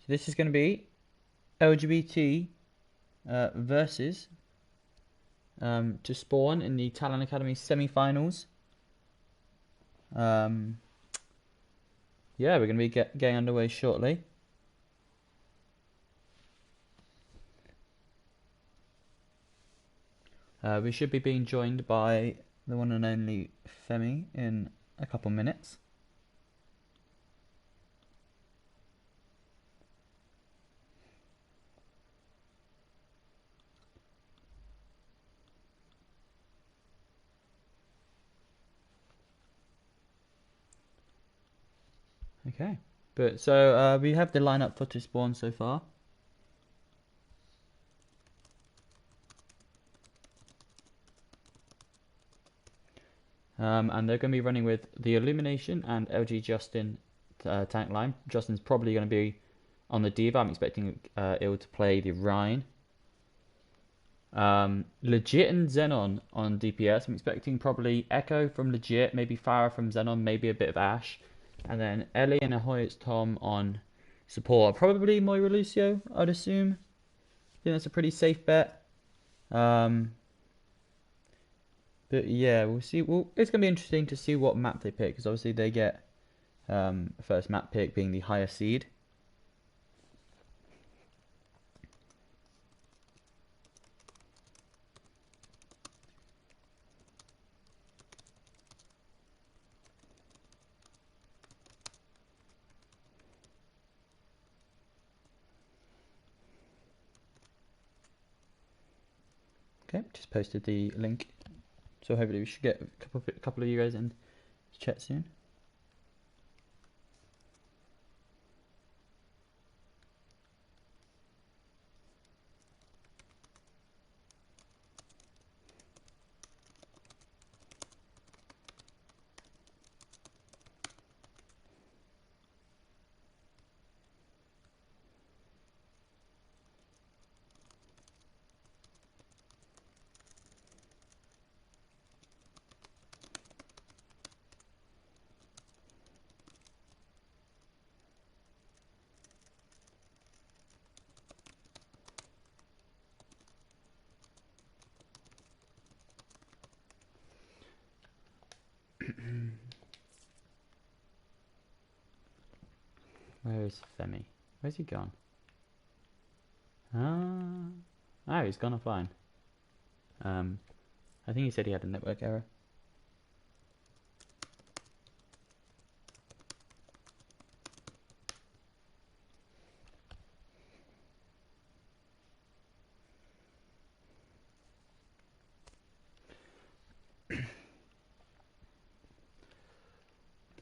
So this is going to be LGBT versus To Spawn in the Talent Academy semi-finals. Yeah, we're going to be getting underway shortly. We should be being joined by the one and only Femi in a couple minutes. Okay, but so we have the lineup for To Spawn so far. And they're going to be running with the Illumination and LG Justin tank line. Justin's probably going to be on the Diva. I'm expecting Il to play the Rhine. Legit and Xenon on DPS. I'm expecting probably Echo from Legit, maybe Farah from Xenon, maybe a bit of Ash. And then Ellie and Ahoy's Tom on support. Probably Moira Lucio, I'd assume. I think that's a pretty safe bet. But yeah, we'll see. Well, it's going to be interesting to see what map they pick, because obviously they get first map pick being the higher seed. Okay, just posted the link. So hopefully we should get a couple of you guys in chat soon. Where is Femi? Where's he gone? Oh, he's gone offline. I think he said he had a network error.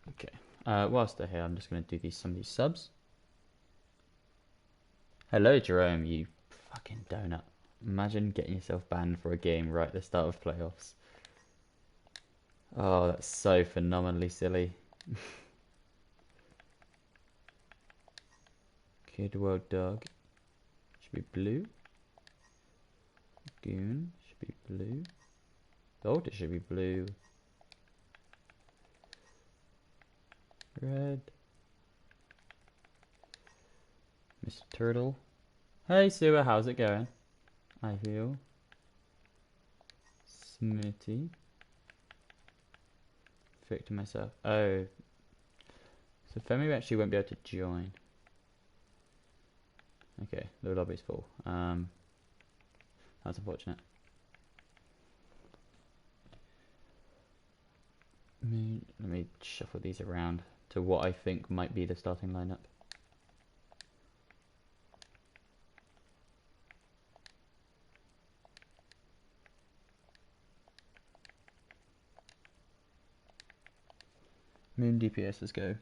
Okay. Whilst they're here, I'm just going to do some of these subs. Hello, Jerome, you fucking donut. Imagine getting yourself banned for a game right at the start of playoffs. Oh, that's so phenomenally silly. Kid World Dog. Should be blue. Goon should be blue. Gold, it should be blue. Red. Mr. Turtle. Hey, Sewer, how's it going? I feel. Smitty. Victim myself. Oh. So Femi actually won't be able to join. Okay, the lobby's full. That's unfortunate. Let me shuffle these around to what I think might be the starting lineup. Moon DPS, let's go.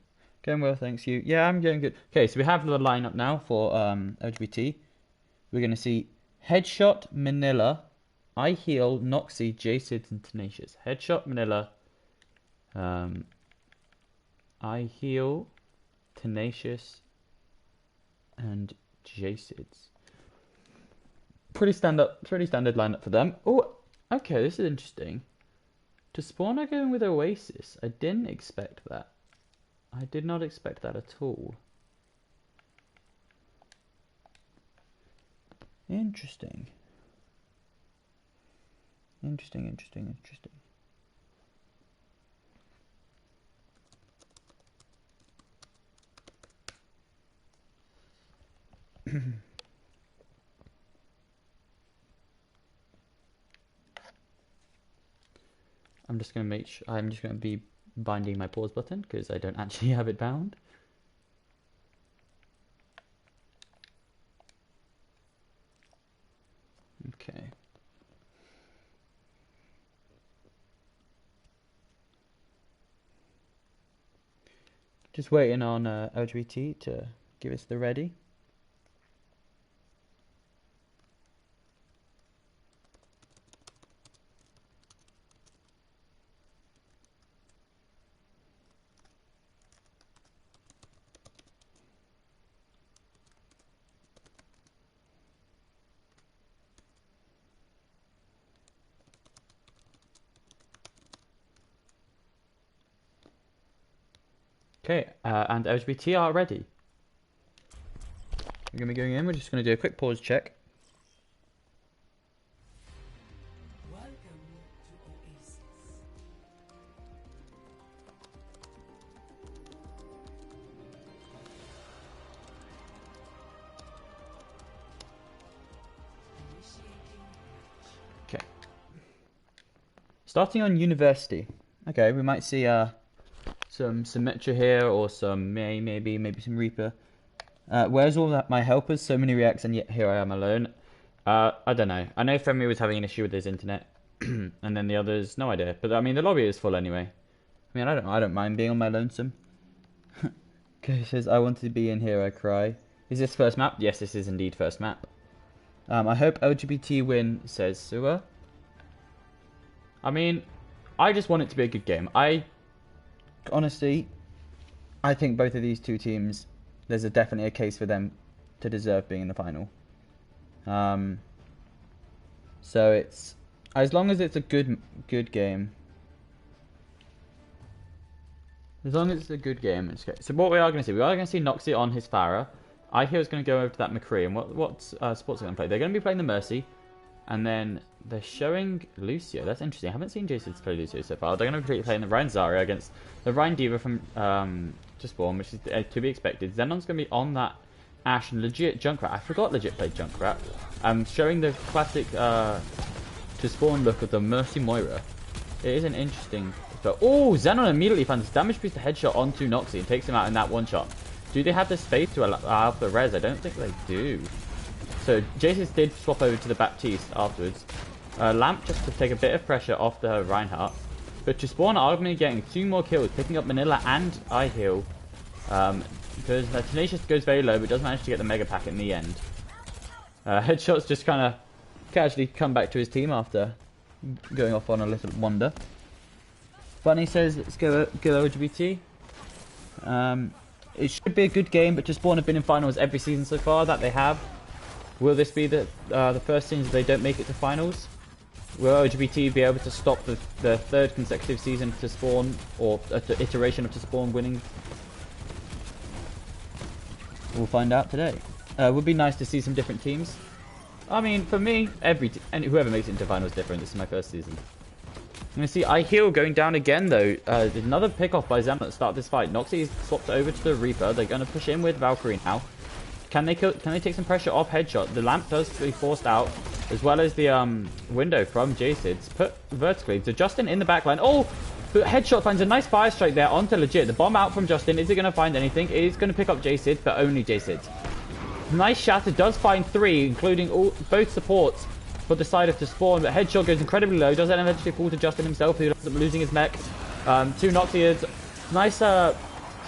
Going well, thanks you. Yeah, I'm going good. Okay, so we have the lineup now for LGBT. We're going to see Headshot, Manila, I Heal, Noxy, Jacid, and Tenacious. Headshot, Manila, I Heal, Tenacious, and Jacid. Pretty standard lineup for them. Oh, okay, this is interesting. To Spawn are going with Oasis. I didn't expect that. I did not expect that at all. Interesting. Interesting. I'm just going to be binding my pause button because I don't actually have it bound. Okay. Just waiting on LGBTea to give us the ready. Okay, and LGBT are ready. We're going to be going in, we're just going to do a quick pause check. Welcome to Oasis. Okay. Starting on University. Okay, we might see some Symmetra here, or some maybe some Reaper. Where's all that my helpers? So many reacts, and yet here I am alone. I don't know. I know Femi was having an issue with his internet, and then the others, no idea. But I mean, the lobby is full anyway. I mean, I don't mind being on my lonesome. Okay, says I wanted to be in here. I cry. Is this first map? Yes, this is indeed first map. I hope LGBT win, says Sua. I mean, I just want it to be a good game. Honestly, I think both of these two teams, there's definitely a case for them to deserve being in the final. So it's, as long as it's a good game. As long as it's a good game, it's okay. So what we are going to see, Noxie on his Pharah. iHero's going to go over to that McCree, and what sports are going to play? They're going to be playing the Mercy, and then they're showing Lucio. That's interesting. I haven't seen Jason play Lucio so far. They're going to be playing the Ryan Zarya against the Ryan Diva from To Spawn, which is to be expected. Xenon's going to be on that Ashe and legit Junkrat. I forgot legit played Junkrat. Showing the classic To Spawn look of the Mercy Moira. It is an interesting. Oh, Xenon immediately finds damage boost to headshot onto Noxie and takes him out in that one shot. Do they have the space to allow for the res? I don't think they do. So Jason did swap over to the Baptiste afterwards. Lamp just to take a bit of pressure off the Reinhardt. But To Spawn are going to be getting 2 more kills, picking up Manila and iHeal. Because Tenacious goes very low, but does manage to get the Mega Pack in the end. Headshots just kind of casually come back to his team after going off on a little wander. Bunny says, let's go LGBT. It should be a good game, but To Spawn have been in finals every season so far that they have. Will this be the first season they don't make it to finals? Will LGBT be able to stop the 3rd consecutive season To Spawn, or iteration of To Spawn winning? We'll find out today. It would be nice to see some different teams. I mean, for me, and whoever makes it into finals is different. This is my first season. I'm going to see iHeal going down again, though. Another pick-off by Zem at the start of this fight. Noxie swapped over to the Reaper. They're going to push in with Valkyrie now. Can they take some pressure off Headshot? The lamp does be forced out, as well as the window from Jaycids put vertically. So Justin in the backline. Oh, but Headshot finds a nice fire strike there onto Legit. The bomb out from Justin. Is he going to find anything? It is going to pick up Jaycids, but only Jaycids. Nice shatter. Does find 3, including both supports for the side of To Spawn, but Headshot goes incredibly low. Does then eventually fall to Justin himself, who ends up losing his mech. 2 Noxias. Nice, so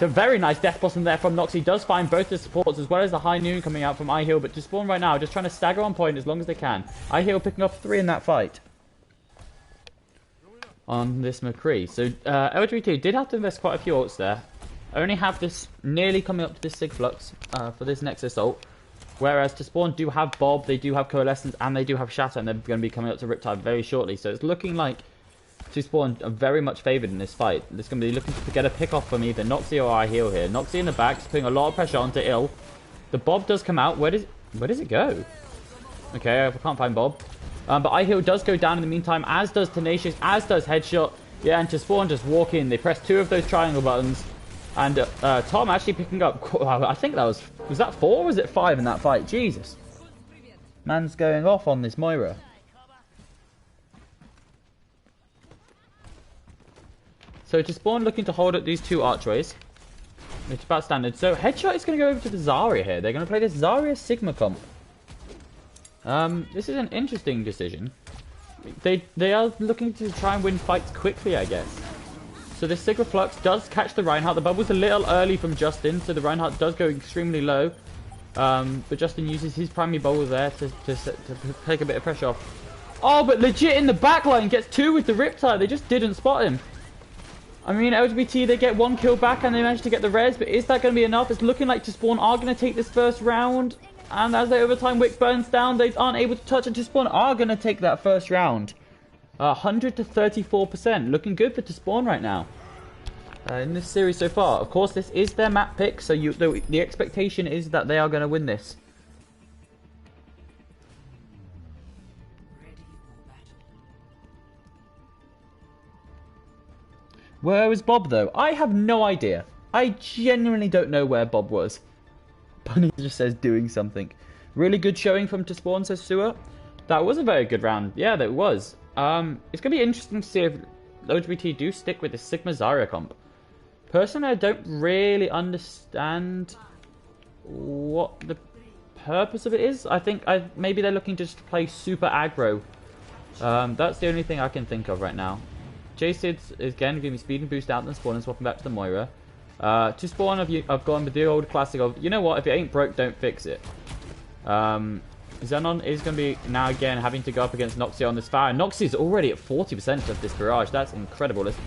very nice death blossom there from Noxie. Does find both the supports as well as the High Noon coming out from iHeal, but To Spawn right now just trying to stagger on point as long as they can. iHeal picking up 3 in that fight on this McCree. So LGBTea did have to invest quite a few ults there. Only have this nearly coming up to this Sig Flux for this next assault. Whereas To Spawn do have Bob, they do have Coalescence, and they do have Shatter, and they're going to be coming up to Riptide very shortly. So it's looking like To Spawn are very much favoured in this fight. It's going to be looking to get a pick off from either Noxie or iHeal here. Noxie in the back, just putting a lot of pressure onto Ill. The Bob does come out. Where does it go? Okay, I can't find Bob. But iHeal does go down in the meantime, as does Tenacious, as does Headshot. Yeah, and To Spawn just walk in. They press 2 of those triangle buttons. And Tom actually picking up... I think that was that 4 or was it 5 in that fight? Jesus. Man's going off on this Moira. So To Spawn looking to hold up these 2 archways. It's about standard. So Headshot is going to go over to the Zarya here. They're going to play this Zarya Sigma comp. This is an interesting decision. They are looking to try and win fights quickly, I guess. So this Sigma Flux does catch the Reinhardt. The bubble's a little early from Justin, so the Reinhardt does go extremely low. But Justin uses his primary bubble there to take a bit of pressure off. Oh, but legit in the backline gets 2 with the Riptide. They just didn't spot him. I mean, LGBT, they get 1 kill back and they manage to get the res, but is that going to be enough? It's looking like To Spawn are going to take this first round. And as they overtime Wick burns down, they aren't able to touch, and To Spawn are going to take that first round. 100 to 34%. Looking good for To Spawn right now. In this series so far. Of course, this is their map pick, so the expectation is that they are going to win this. Where was Bob, though? I have no idea. I genuinely don't know where Bob was. Bunny just says doing something. Really good showing from To Spawn, says Sewer. That was a very good round. Yeah, that was. It's going to be interesting to see if LGBT do stick with the Sigma Zarya comp. Personally, I don't really understand what the purpose of it is. I think maybe they're looking to just play super aggro. That's the only thing I can think of right now. J-Sid's is again giving me speed and boost out and Spawn and swapping back to the Moira. To Spawn, I've gone with the old classic of, you know what, if it ain't broke, don't fix it. Xenon is going to be now again having to go up against Noxie on this fire. Noxie's already at 40% of this barrage. That's incredible. Let's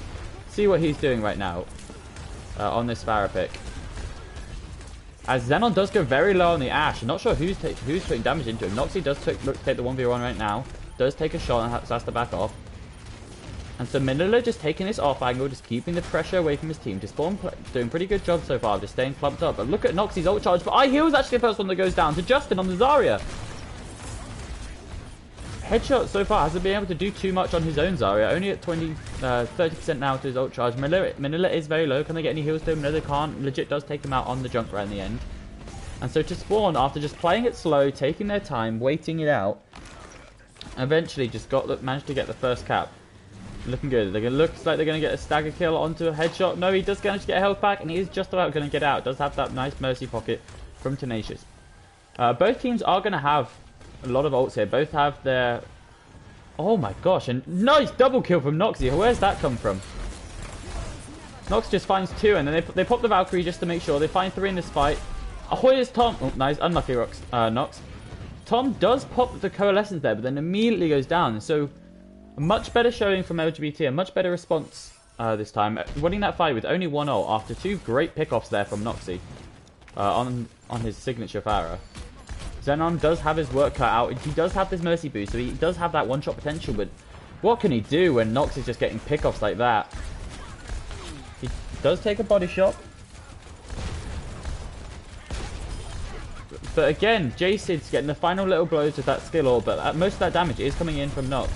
see what he's doing right now on this Farah pick. As Xenon does go very low on the Ashe. I'm not sure who's putting damage into him. Noxie does look to take the 1v1 right now. Does take a shot and has to back off. And so Manila just taking this off angle, just keeping the pressure away from his team. Just Spawn doing pretty good job so far, just staying clumped up. But look at Noxie's ult charge. But iHeal's actually the first one that goes down to Justin on the Zarya. Headshot so far hasn't been able to do too much on his own Zarya. Only at 30% now to his ult charge. Manila is very low. Can they get any heals to him? No, they can't. Legit does take him out on the jump right in the end. And so To Spawn, after just playing it slow, taking their time, waiting it out, eventually just managed to get the first cap. Looking good. Looks like they're going to get a stagger kill onto a Headshot. No, he does manage to get a health back, and he is just about going to get out. Does have that nice mercy pocket from Tenacious. Both teams are going to have a lot of ults here. Both have their... Oh my gosh, and nice double kill from Noxie. Where's that come from? Nox just finds 2, and then they pop the Valkyrie just to make sure. They find 3 in this fight. Ahoy is Tom. Oh, nice. Unlucky Nox. Tom does pop the Coalescence there, but then immediately goes down. So... a much better showing from LGBT, a much better response this time. Winning that fight with only 1 ult after 2 great pickoffs there from Noxie on his signature Farah. Xenon does have his work cut out. He does have this mercy boost, so he does have that one-shot potential, but what can he do when Nox is just getting pickoffs like that? He does take a body shot. But again, J-Sid's getting the final little blows with that skill ult, but most of that damage is coming in from Nox.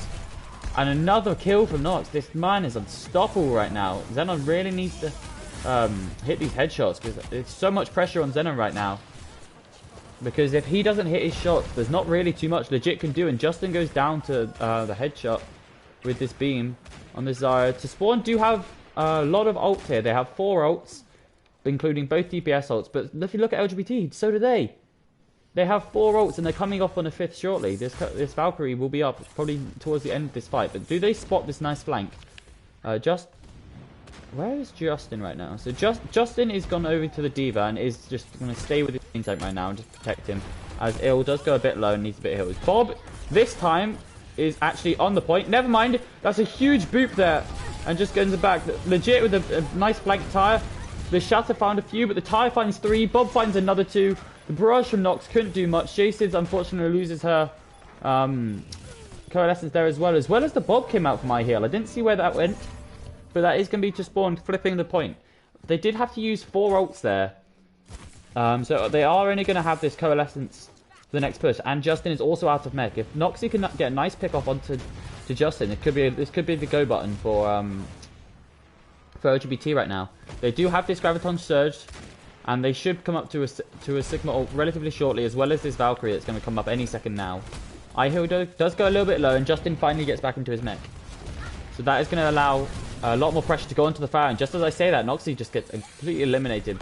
And another kill from Nox. This man is unstoppable right now. Xenon really needs to hit these headshots because there's so much pressure on Xenon right now. Because if he doesn't hit his shots, there's not really too much Legit can do. And Justin goes down to the headshot with this beam on the Zarya. To Spawn do have a lot of ults here. They have 4 ults, including both DPS ults. But if you look at LGBT, so do they. They have 4 ults and they're coming off on a 5th shortly. This Valkyrie will be up probably towards the end of this fight. But do they spot this nice flank? Where is Justin right now? So Justin is gone over to the D.Va and is just going to stay with his team tank right now and just protect him. As Ill does go a bit low and needs a bit of heals. Bob, this time, is actually on the point. Never mind. That's a huge boop there. And just goes back. Legit with a nice flank tire. The Shatter found a few, but the tire finds 3. Bob finds another 2. The barrage from Nox couldn't do much. J-Sid's unfortunately loses her Coalescence there as well as the Bob came out from my heel. I didn't see where that went, but that is going to be To Spawn flipping the point. They did have to use 4 ults there, so they are only going to have this Coalescence for the next push. And Justin is also out of mech. If Noxie can get a nice pick off onto Justin, it could be this could be the go button for LGBT right now. They do have this Graviton Surge, and they should come up to a Sigma ult relatively shortly, as well as this Valkyrie that's going to come up any second now. iHeal does go a little bit low, and Justin finally gets back into his mech. So that is going to allow a lot more pressure to go onto the fire, and just as I say that, Noxie just gets completely eliminated.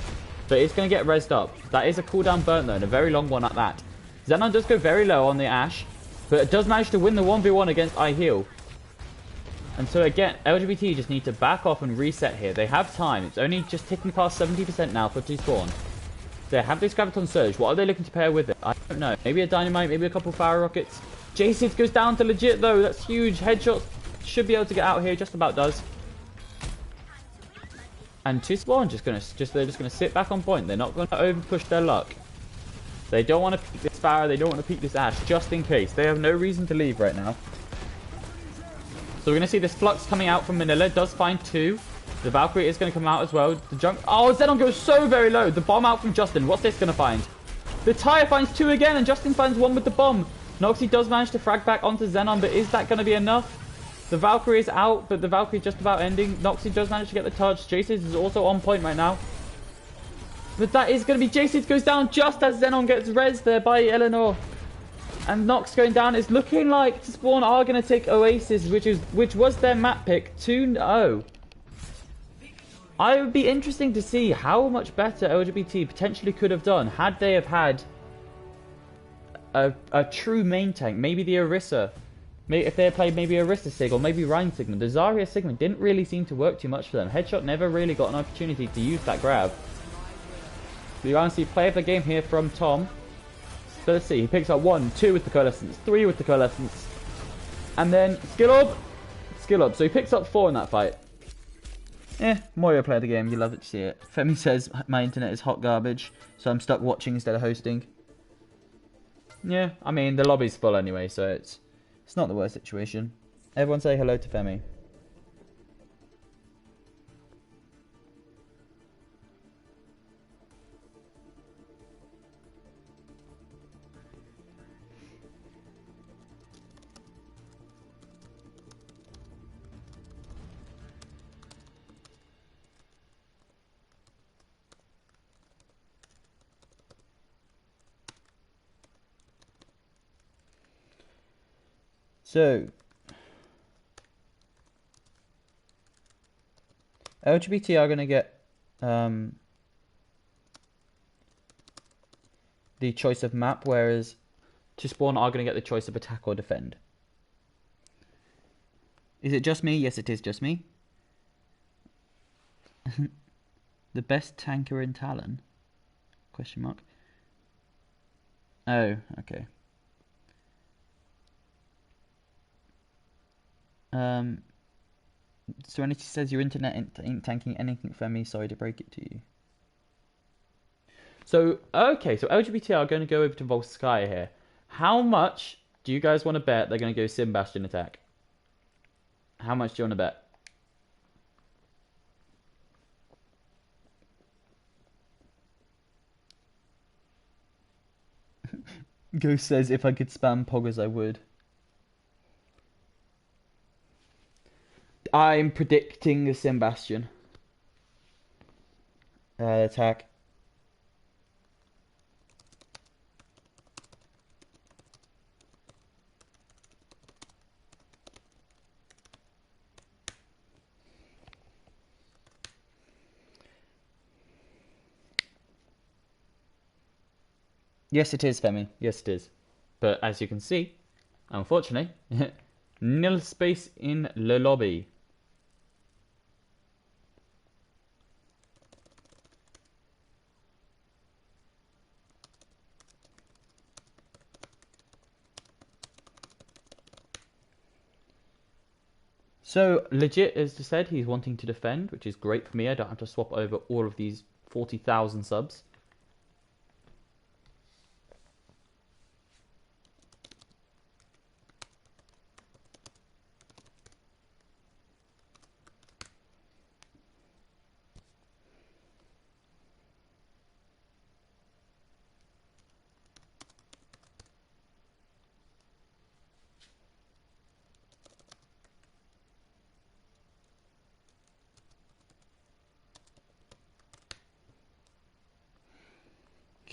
But it's going to get rezzed up. That is a cooldown burn though, and a very long one at that. Xenon does go very low on the Ashe, but it does manage to win the 1v1 against iHeal. And so again, LGBT just need to back off and reset here. They have time. It's only just ticking past 70% now for T-Spawn. They have this Graviton Surge. What are they looking to pair with it? I don't know. Maybe a Dynamite, maybe a couple Fire Rockets. J6 goes down to legit though. That's huge. Headshot should be able to get out here. Just about does. And T-Spawn they're just gonna sit back on point. They're not gonna over push their luck. They don't want to peek this Pharah. They don't want to peek this Ashe, just in case. They have no reason to leave right now. So we're going to see this Flux coming out from Manila. Does find 2. The Valkyrie is going to come out as well. The junk. Oh, Xenon goes so very low. The bomb out from Justin. What's this going to find? The Tire finds 2 again, and Justin finds 1 with the bomb. Noxie does manage to frag back onto Xenon, but is that going to be enough? The Valkyrie is out, but the Valkyrie just about ending. Noxie does manage to get the touch. J6 is also on point right now. But that is going to be... J6 goes down just as Xenon gets rezzed there by Eleanor. And Nox going down. It's looking like Spawn are going to take Oasis, which was their map pick, 2-0. I would be interesting to see how much better LGBT potentially could have done had they have had a true main tank. Maybe the Orisa. Maybe if they had played maybe Orisa Sig or maybe Ryan Sigma. The Zarya Sigma didn't really seem to work too much for them. Headshot never really got an opportunity to use that grab. So you're going to see play of the game here from Tom. So let's see, he picks up 1, 2 with the Coalescence, 3 with the Coalescence, and then Skill Orb. So he picks up 4 in that fight. Mario play of the game, you love it to see it. Femi says my internet is hot garbage, so I'm stuck watching instead of hosting. Yeah, I mean the lobby's full anyway, so it's not the worst situation. Everyone say hello to Femi. So, LGBT are going to get the choice of map, whereas To Spawn are going to get the choice of attack or defend. Is it just me? Yes, it is just me. The best tanker in Talon? Question mark. Oh, okay. Serenity says your internet ain't tanking anything for me. Sorry to break it to you. So, okay, so LGBT are going to go over to Volskaya here. How much do you guys want to bet they're going to go Sim Bastion attack? How much do you want to bet? Ghost says if I could spam poggers I would. I'm predicting the Sim Bastion attack. Yes, it is, Femi. Yes, it is. But as you can see, unfortunately, nil space in the lobby. So, legit, as I said, he's wanting to defend, which is great for me. I don't have to swap over all of these 40,000 subs.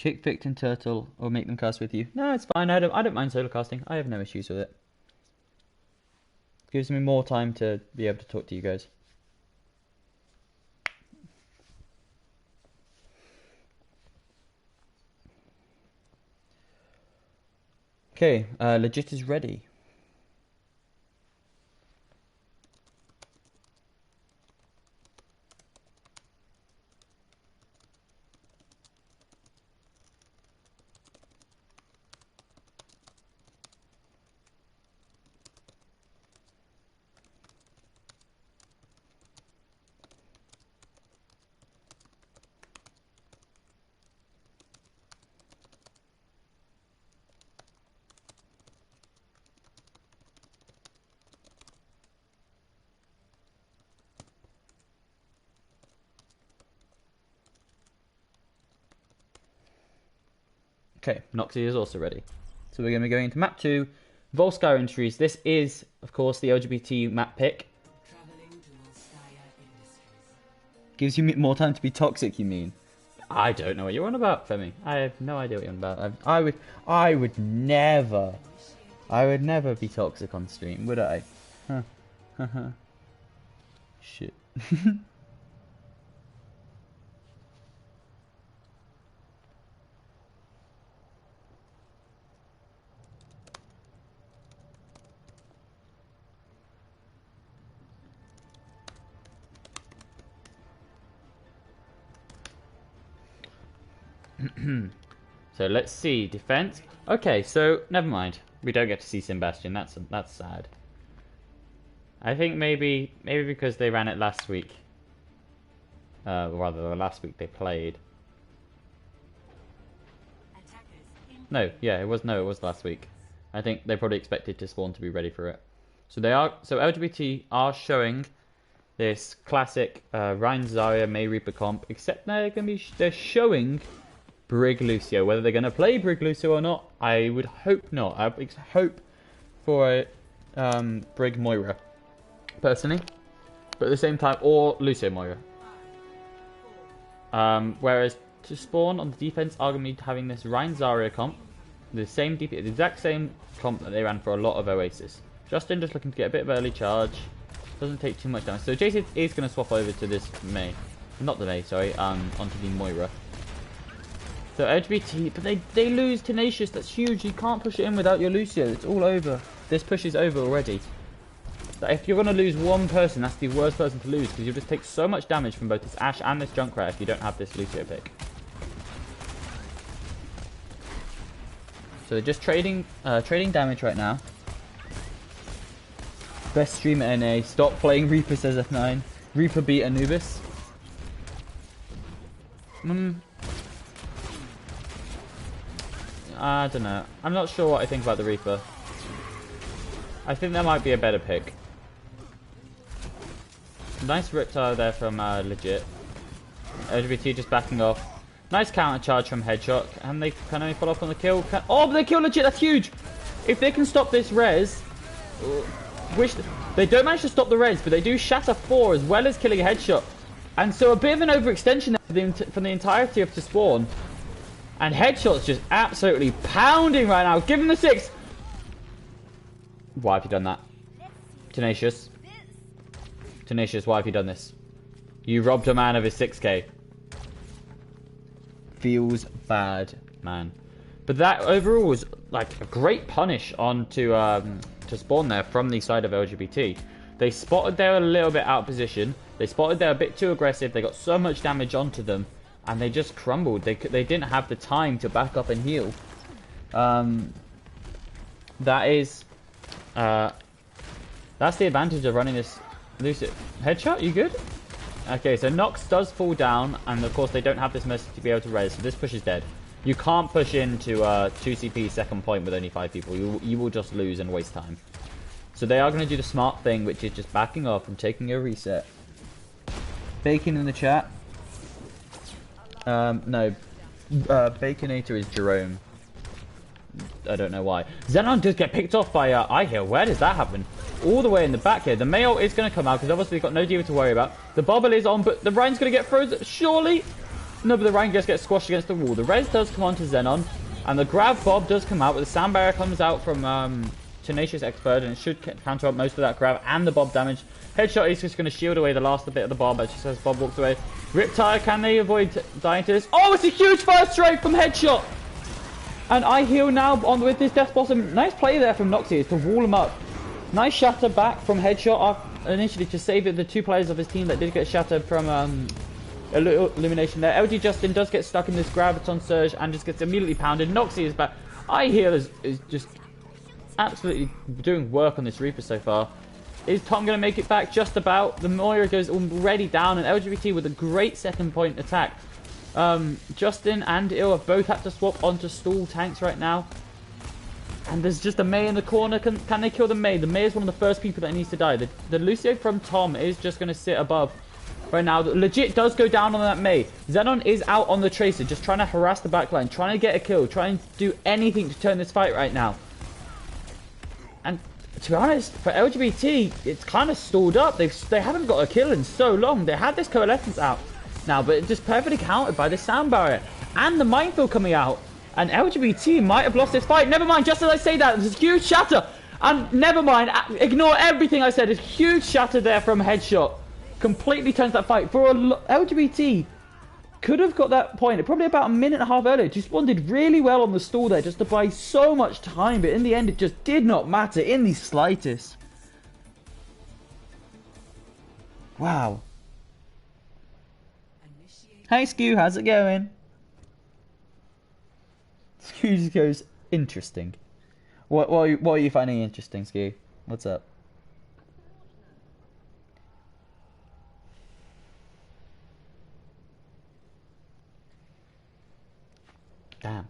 Chick, Victim, Turtle, or make them cast with you. No, it's fine. I don't mind solo casting. I have no issues with it. Gives me more time to be able to talk to you guys. Okay, legit is ready. Okay, Noxie is also ready. So we're going to be going into map 2, Volskaya Industries. This is, of course, the LGBT map pick. Traveling to Volskaya Industries. Gives you more time to be toxic, you mean? I don't know what you're on about, Femi. I have no idea what you're on about. I would never be toxic on stream, would I? Huh. Shit. So let's see, defense. Okay, so never mind. We don't get to see Sebastian. That's sad. I think maybe because they ran it last week. Rather, the last week they played. No, yeah, it was last week. I think they probably expected To Spawn to be ready for it. So LGBT are showing this classic Ryan Zarya May Reaper comp, except they're showing Brig Lucio. Whether they're going to play Brig Lucio or not, I would hope not. I would hope for Brig Moira, personally. But at the same time, or Lucio Moira. Whereas To Spawn on the defense are going to be having this Ryan Zarya comp, the exact same comp that they ran for a lot of Oasis. Justin just looking to get a bit of early charge. Doesn't take too much damage. So Jason is going to swap over to this May. Not the May, sorry, onto the Moira. So LGBT, but they lose Tenacious. That's huge. You can't push it in without your Lucio. It's all over. This push is over already. But if you're going to lose one person, that's the worst person to lose, because you'll just take so much damage from both this Ashe and this Junkrat if you don't have this Lucio pick. So they're just trading damage right now. Best streamer NA. Stop playing Reaper, says F9. Reaper beat Anubis. I don't know. I'm not sure what I think about the Reaper. I think there might be a better pick. Nice Riptile there from Legit. LGBT just backing off. Nice counter charge from Headshot. And they can only follow up on the kill. Oh, but they kill Legit. That's huge. If they can stop this res... They don't manage to stop the res, but they do shatter 4 as well as killing a Headshot. And so a bit of an overextension there from the entirety of To Spawn. And Headshot's just absolutely pounding right now. Give him the 6. Why have you done that? Tenacious. Tenacious, why have you done this? You robbed a man of his 6k. Feels bad, man. But that overall was like a great punish onto To Spawn there from the side of LGBT. They spotted they're a little bit out of position. They spotted they're a bit too aggressive. They got so much damage onto them. And they just crumbled. They didn't have the time to back up and heal. That's the advantage of running this Lucid. Headshot, you good? Okay, so Nox does fall down, and of course they don't have this mercy to be able to res, so this push is dead. You can't push into 2CP second point with only 5 people. You will just lose and waste time. So they are going to do the smart thing, which is just backing off and taking a reset. Bacon in the chat. No. Baconator is Jerome. I don't know why. Xenon does get picked off by iHeal. Where does that happen? All the way in the back here. The male is going to come out because obviously we've got no diva to worry about. The bubble is on, but the Ryan's going to get frozen. Surely? No, but the Ryan just gets squashed against the wall. The res does come onto Xenon, and the grab Bob does come out, but the sound barrier comes out from Tenacious Expert, and it should counter up most of that grab and the Bob damage. Headshot is just going to shield away the last bit of the Bob, just as Bob walks away. Riptire, can they avoid dying to this? Oh, it's a huge first strike from Headshot! And I heal now on with this Death Blossom. Nice play there from Noxie to wall him up. Nice shatter back from Headshot initially to save the two players of his team that did get shattered from elimination there. LG Justin does get stuck in this grab. It's on Surge and just gets immediately pounded. Noxie is back. I heal is just absolutely doing work on this Reaper so far. Is Tom going to make it back? Just about. The Moira goes already down, and LGBT with a great second point attack. Justin and Il have both had to swap onto stall tanks right now. And there's just a Mei in the corner. Can they kill the Mei? The Mei is one of the first people that needs to die. The Lucio from Tom is just going to sit above right now. Legit does go down on that Mei. Xenon is out on the Tracer, just trying to harass the backline, trying to get a kill, trying to do anything to turn this fight right now. And to be honest, for LGBT, it's kind of stalled up. They haven't got a kill in so long. They had this Coalescence out now, but it's just perfectly countered by the sound barrier and the minefield coming out. And LGBT might have lost this fight. Never mind, just as I say that, there's a huge shatter. And never mind, ignore everything I said. There's a huge shatter there from Headshot. Completely turns that fight. For LGBT, could have got that point probably about a minute and a half earlier. Just did really well on the stall there just to buy so much time. But in the end, it just did not matter in the slightest. Wow. Hey, Skew, how's it going? Skew just goes, interesting. What are you finding interesting, Skew? What's up? Damn.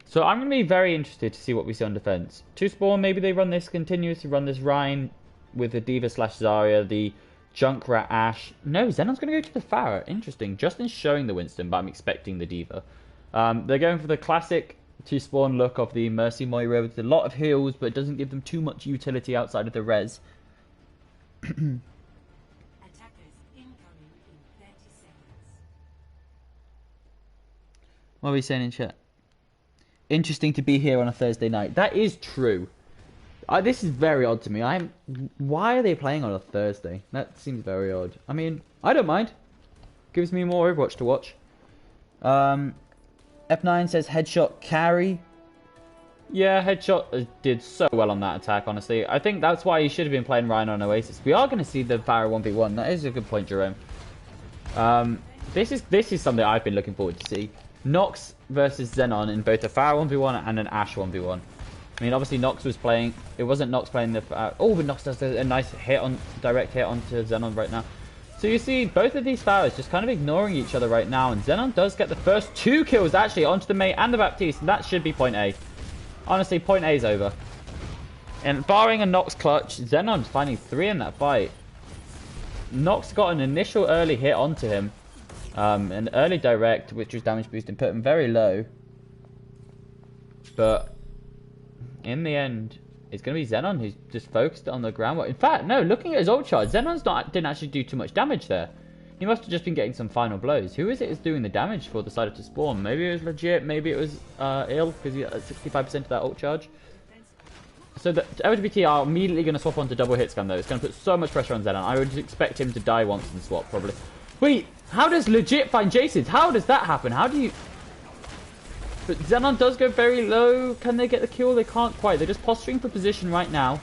So I'm going to be very interested to see what we see on defense. To Spawn, maybe they run this, continuously run this Rhine with the Diva / Zarya, the Junkrat Ashe. No, Xenon's going to go to the Pharah. Interesting. Justin's showing the Winston, but I'm expecting the Diva. They're going for the classic To Spawn look of the Mercy Moira with a lot of heals, but it doesn't give them too much utility outside of the res. Attackers incoming in 30 seconds. What are we saying in chat? Interesting to be here on a Thursday night. That is true. This is very odd to me. Why are they playing on a Thursday? That seems very odd. I mean, I don't mind. Gives me more Overwatch to watch. F9 says Headshot carry. Yeah, Headshot did so well on that attack, honestly. I think that's why he should have been playing Ryan on Oasis. We are going to see the Pharah 1v1. That is a good point, Jerome. This is something I've been looking forward to see. Nox versus Xenon in both a Pharah 1v1 and an Ashe 1v1. I mean, obviously Nox was playing. It wasn't Nox playing the. But Nox does a nice direct hit onto Xenon right now. So you see both of these Pharahs just kind of ignoring each other right now, and Xenon does get the first 2 kills actually onto the Mei and the Baptiste, and that should be point A. Honestly, point A is over. And barring a Nox clutch, Xenon's finding 3 in that fight. Nox got an initial early hit onto him, an early direct, which was damage boosting, put him very low. But in the end, it's going to be Xenon who's just focused on the ground. In fact, no, looking at his ult charge, Xenon's didn't actually do too much damage there. He must have just been getting some final blows. Who is it is doing the damage for the side of To Spawn? Maybe it was legit, maybe it was ill, because he got 65% of that ult charge. So the LGBT are immediately going to swap onto double hit scan though. It's going to put so much pressure on Xenon. I would expect him to die once and swap, probably. Wait, how does legit find Jason? How does that happen? How do you... But Xenon does go very low. Can they get the kill? They can't quite. They're just posturing for position right now.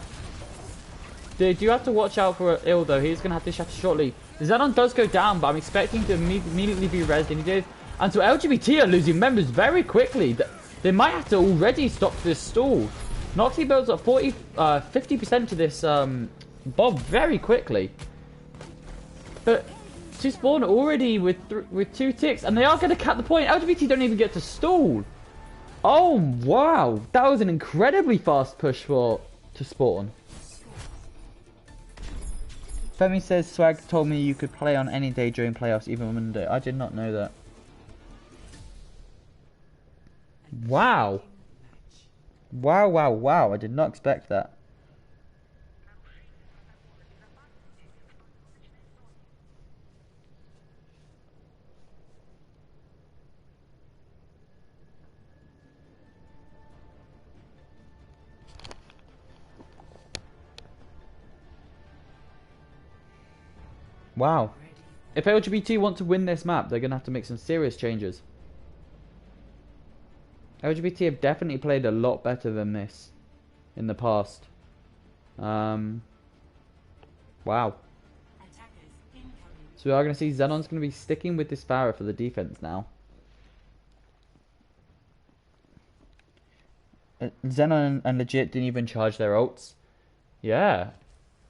They do have to watch out for ill though. He's going to have to shatter shortly. Xenon does go down, but I'm expecting to immediately be rezzed, and he did. And so LGBT are losing members very quickly. They might have to already stop this stall. Noxie builds up 50% to this Bob very quickly. But To Spawn already with 2 ticks, and they are going to cut the point. LGBT don't even get to stall. Oh, wow. That was an incredibly fast push for To Spawn. Femi says, Swag told me you could play on any day during playoffs, even on Monday. I did not know that. Wow. Wow, wow, wow. I did not expect that. Wow. If LGBT want to win this map, they're going to have to make some serious changes. LGBT have definitely played a lot better than this in the past. Wow. So we are going to see Xenon's going to be sticking with this Pharah for the defense now. Xenon and Legit didn't even charge their ults. Yeah.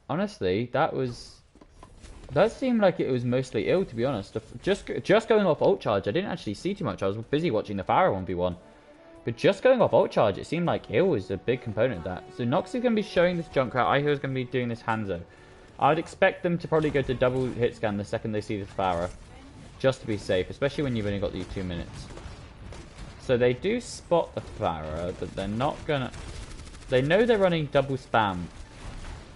Honestly, that seemed like it was mostly ill, to be honest. Just going off ult charge, I didn't actually see too much. I was busy watching the Pharah 1v1. But just going off ult charge, it seemed like ill was a big component of that. So Nox is going to be showing this Junkrat. iHeal is going to be doing this Hanzo. I would expect them to probably go to double hit scan the second they see this Pharah. Just to be safe, especially when you've only got these 2 minutes. So they do spot the Pharah, but they're not going to... They know they're running double spam.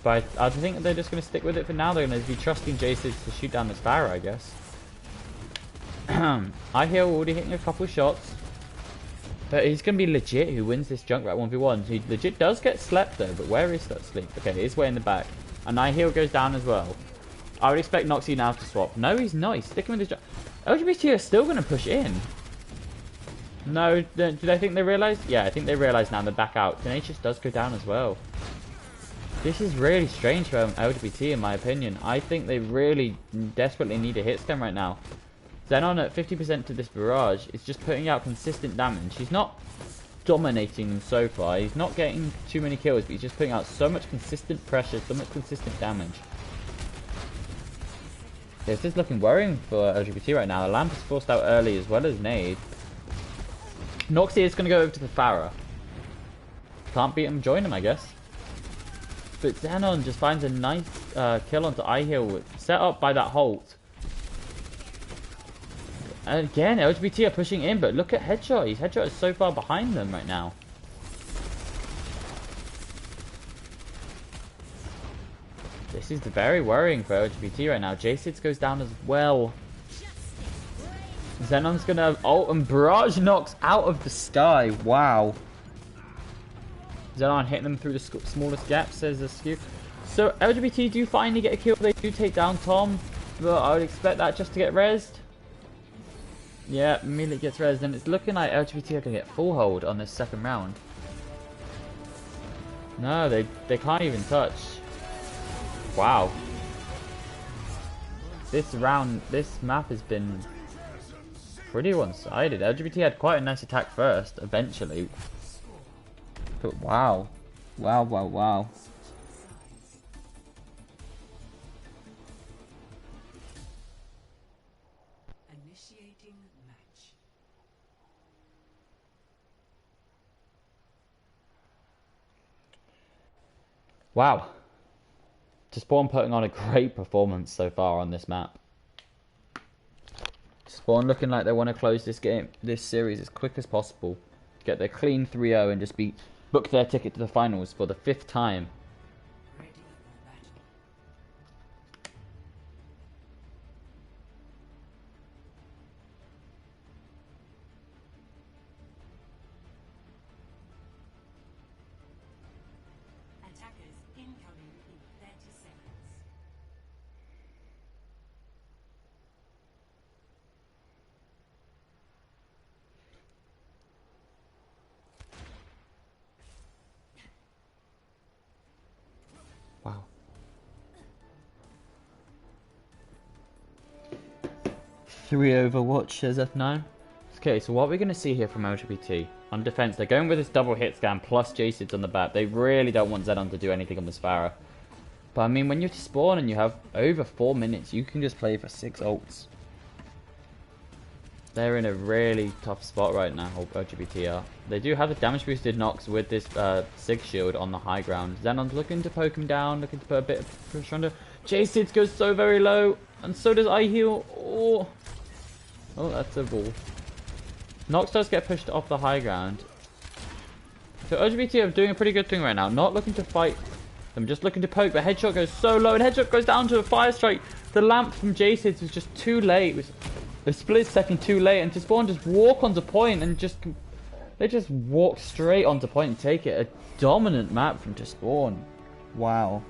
But I think they're just going to stick with it for now. They're going to be trusting Jason to shoot down this Pharah, I guess. iHeal already hitting a couple shots. But he's going to be Legit who wins this Junkrat 1v1. He Legit does get slept though, but where is that sleep? Okay, he's way in the back. And iHeal goes down as well. I would expect Noxie now to swap. No, he's not. He's sticking with his LGBT are still going to push in. No, do they think they realise? Yeah, I think they realise now they're back out. Tenacious does go down as well. This is really strange for LGBT in my opinion. I think they really desperately need a hit scan right now. Xenon at 50% to this barrage is just putting out consistent damage. He's not dominating them so far. He's not getting too many kills, but he's just putting out so much consistent pressure, so much consistent damage. This is looking worrying for LGBT right now. The lamp is forced out early as well as nade. Noxie is going to go over to the Pharah. Can't beat him, join him, I guess. But Xenon just finds a nice kill onto iHeal, set up by that Holt. And again, LGBT are pushing in, but look at Headshot. His Headshot is so far behind them right now. This is very worrying for LGBT right now. J6 goes down as well. Xenon's going to ult and Barrage knocks out of the sky. Wow. Xenon hitting them through the smallest gap, says the skew. So LGBT do finally get a kill. They do take down Tom, but I would expect that just to get rezzed. Yeah, immediately gets rezzed, and it's looking like LGBT are going to get full hold on this second round. No, they can't even touch. Wow. This map has been pretty one-sided. LGBT had quite a nice attack first, eventually. But wow. Wow, wow, wow. Initiating match. Wow. To Spawn putting on a great performance so far on this map. Spawn looking like they want to close this series as quick as possible. Get their clean 3-0 and just book their ticket to the finals for the 5th time. Ready for battle. Attackers incoming in 30 seconds. Wow. 3 Overwatch, says F9. Okay, so what we're going to see here from LGBT. On defense, they're going with this double hit scan plus Jacid on the back. They really don't want Xenon to do anything on this Pharah. But I mean, when you're to Spawn and you have over 4 minutes, you can just play for 6 ults. They're in a really tough spot right now, LGBT are. They do have a damage boosted Nox with this Sig Shield on the high ground. Xenon's looking to poke him down, looking to put a bit of pressure under. J-Sid goes so very low, and so does iHeal. Oh, that's a ball. Nox does get pushed off the high ground. So LGBT are doing a pretty good thing right now. Not looking to fight them, just looking to poke. But Headshot goes so low, and Headshot goes down to a fire strike. The lamp from J-Sid was just too late. It was a split second too late, and to Spawn just walk onto point and they just walk straight onto point and take it. A dominant map from to Spawn. Wow.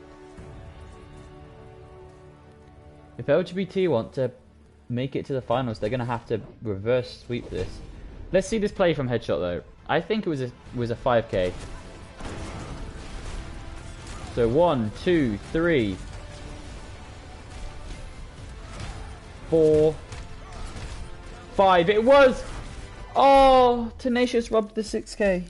If LGBT want to make it to the finals, they're gonna have to reverse sweep this. Let's see this play from Headshot though. I think it was a 5k. So 1, 2, 3, 4, 5. It was. Oh, Tenacious robbed the 6k.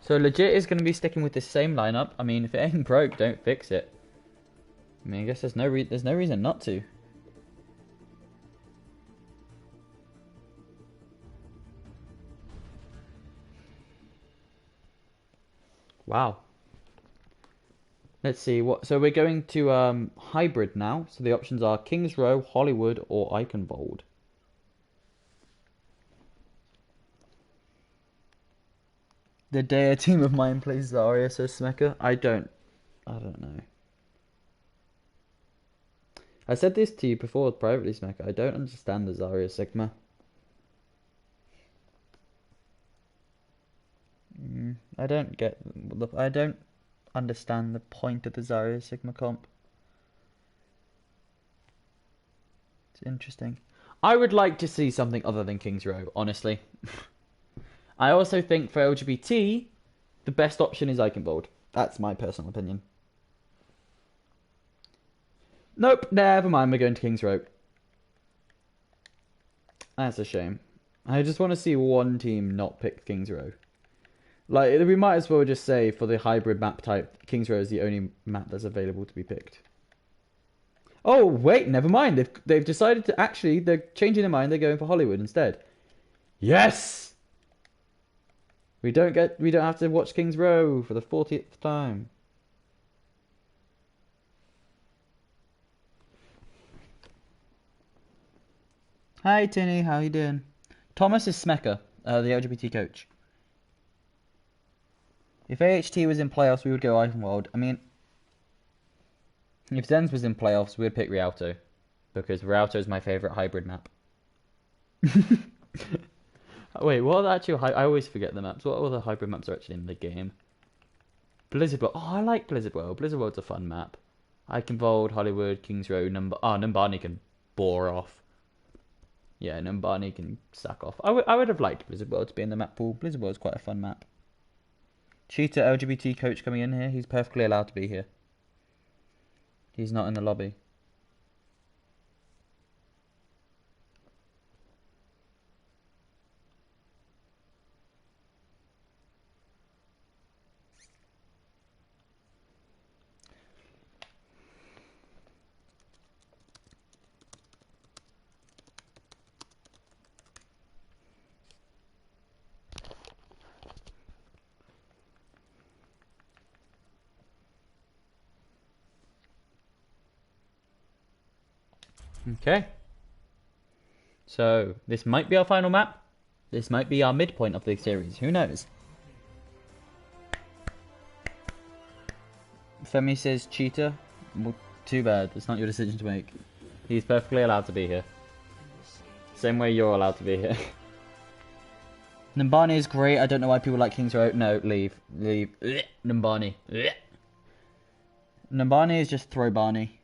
So legit is going to be sticking with the same lineup. I mean, if it ain't broke, don't fix it. I mean, I guess there's no reason not to. Wow. Let's see what. So we're going to hybrid now. So the options are Kings Row, Hollywood, or Eichenwald. The day a team of mine plays Zarya, says Smeka. I don't know. I said this to you before privately, Smeka. I don't understand the Zarya Sigma. I don't understand the point of the Zarya Sigma comp. It's interesting. I would like to see something other than Kings Row, honestly. I also think for LGBT, the best option is Eichenwald. That's my personal opinion. Nope, never mind, we're going to Kings Row. That's a shame. I just want to see one team not pick Kings Row. Like, we might as well just say for the hybrid map type, Kings Row is the only map that's available to be picked. Oh, wait, never mind. They've decided to actually, they're changing their mind, they're going for Hollywood instead. Yes! We don't have to watch Kings Row for the 40th time. Hi Tinny, how you doing? Thomas is Smeka, the LGBT coach. If AHT was in playoffs, we would go Eichenwald. I mean, if Zenz was in playoffs, we'd pick Rialto. Because Rialto is my favourite hybrid map. Wait, what are the actual... I always forget the maps. What other hybrid maps are actually in the game? Blizzard World. Oh, I like Blizzard World. Blizzard World's a fun map. Eichenwald, Hollywood, Kings Row, Numbani can bore off. Yeah, Numbani can sack off. I would have liked Blizzard World to be in the map pool. Blizzard World's quite a fun map. Cheetah LGBT coach coming in here. He's perfectly allowed to be here. He's not in the lobby. Okay. So, this might be our final map. This might be our midpoint of the series. Who knows? Femi says Cheetah. Well, too bad. It's not your decision to make. He's perfectly allowed to be here. Same way you're allowed to be here. Numbani is great. I don't know why people like Kings Row. No, leave. Leave. Numbani. Numbani is just throw Barney.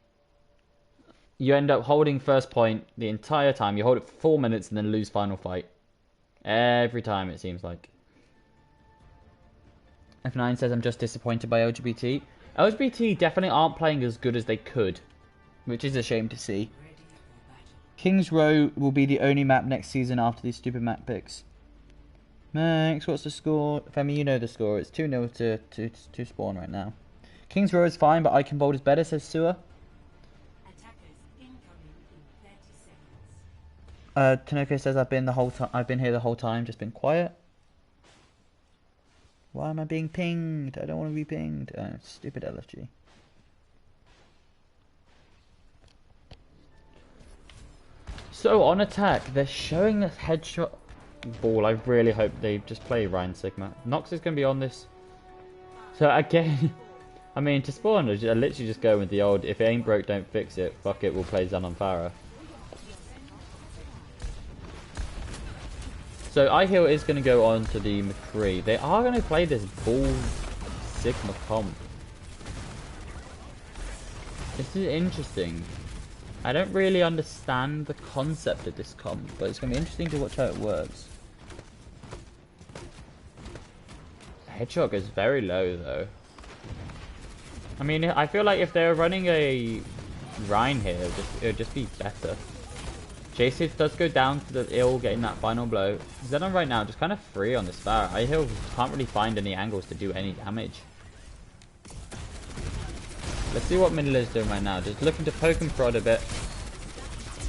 You end up holding first point the entire time. You hold it for 4 minutes and then lose final fight. Every time, it seems like. F9 says, I'm just disappointed by LGBT. LGBT definitely aren't playing as good as they could, which is a shame to see. Kings Row will be the only map next season after these stupid map picks. Max, what's the score? Femi, you know the score. It's 2-0 to Spawn right now. Kings Row is fine, but Eichenwald is better, says Sewer. Tanoko says I've been here the whole time, just been quiet. Why am I being pinged? I don't want to be pinged. Oh, stupid LFG. So on attack, they're showing this headshot ball. I really hope they just play Ryan Sigma. Nox is going to be on this. So again, I mean, to spawn, I literally just go with the old, if it ain't broke, don't fix it. Fuck it, we'll play Zen on Pharah. So iHeal is going to go on to the McCree. They are going to play this Bull Sigma comp. This is interesting. I don't really understand the concept of this comp, but it's going to be interesting to watch how it works. Headshot goes very low though. I mean, I feel like if they're running a Rhine here, it would just be better. Jace does go down to the ill, getting that final blow. Xenon right now just kind of free on this Pharah. iHeal can't really find any angles to do any damage. Let's see what Middle is doing right now. Just looking to poke and prod a bit.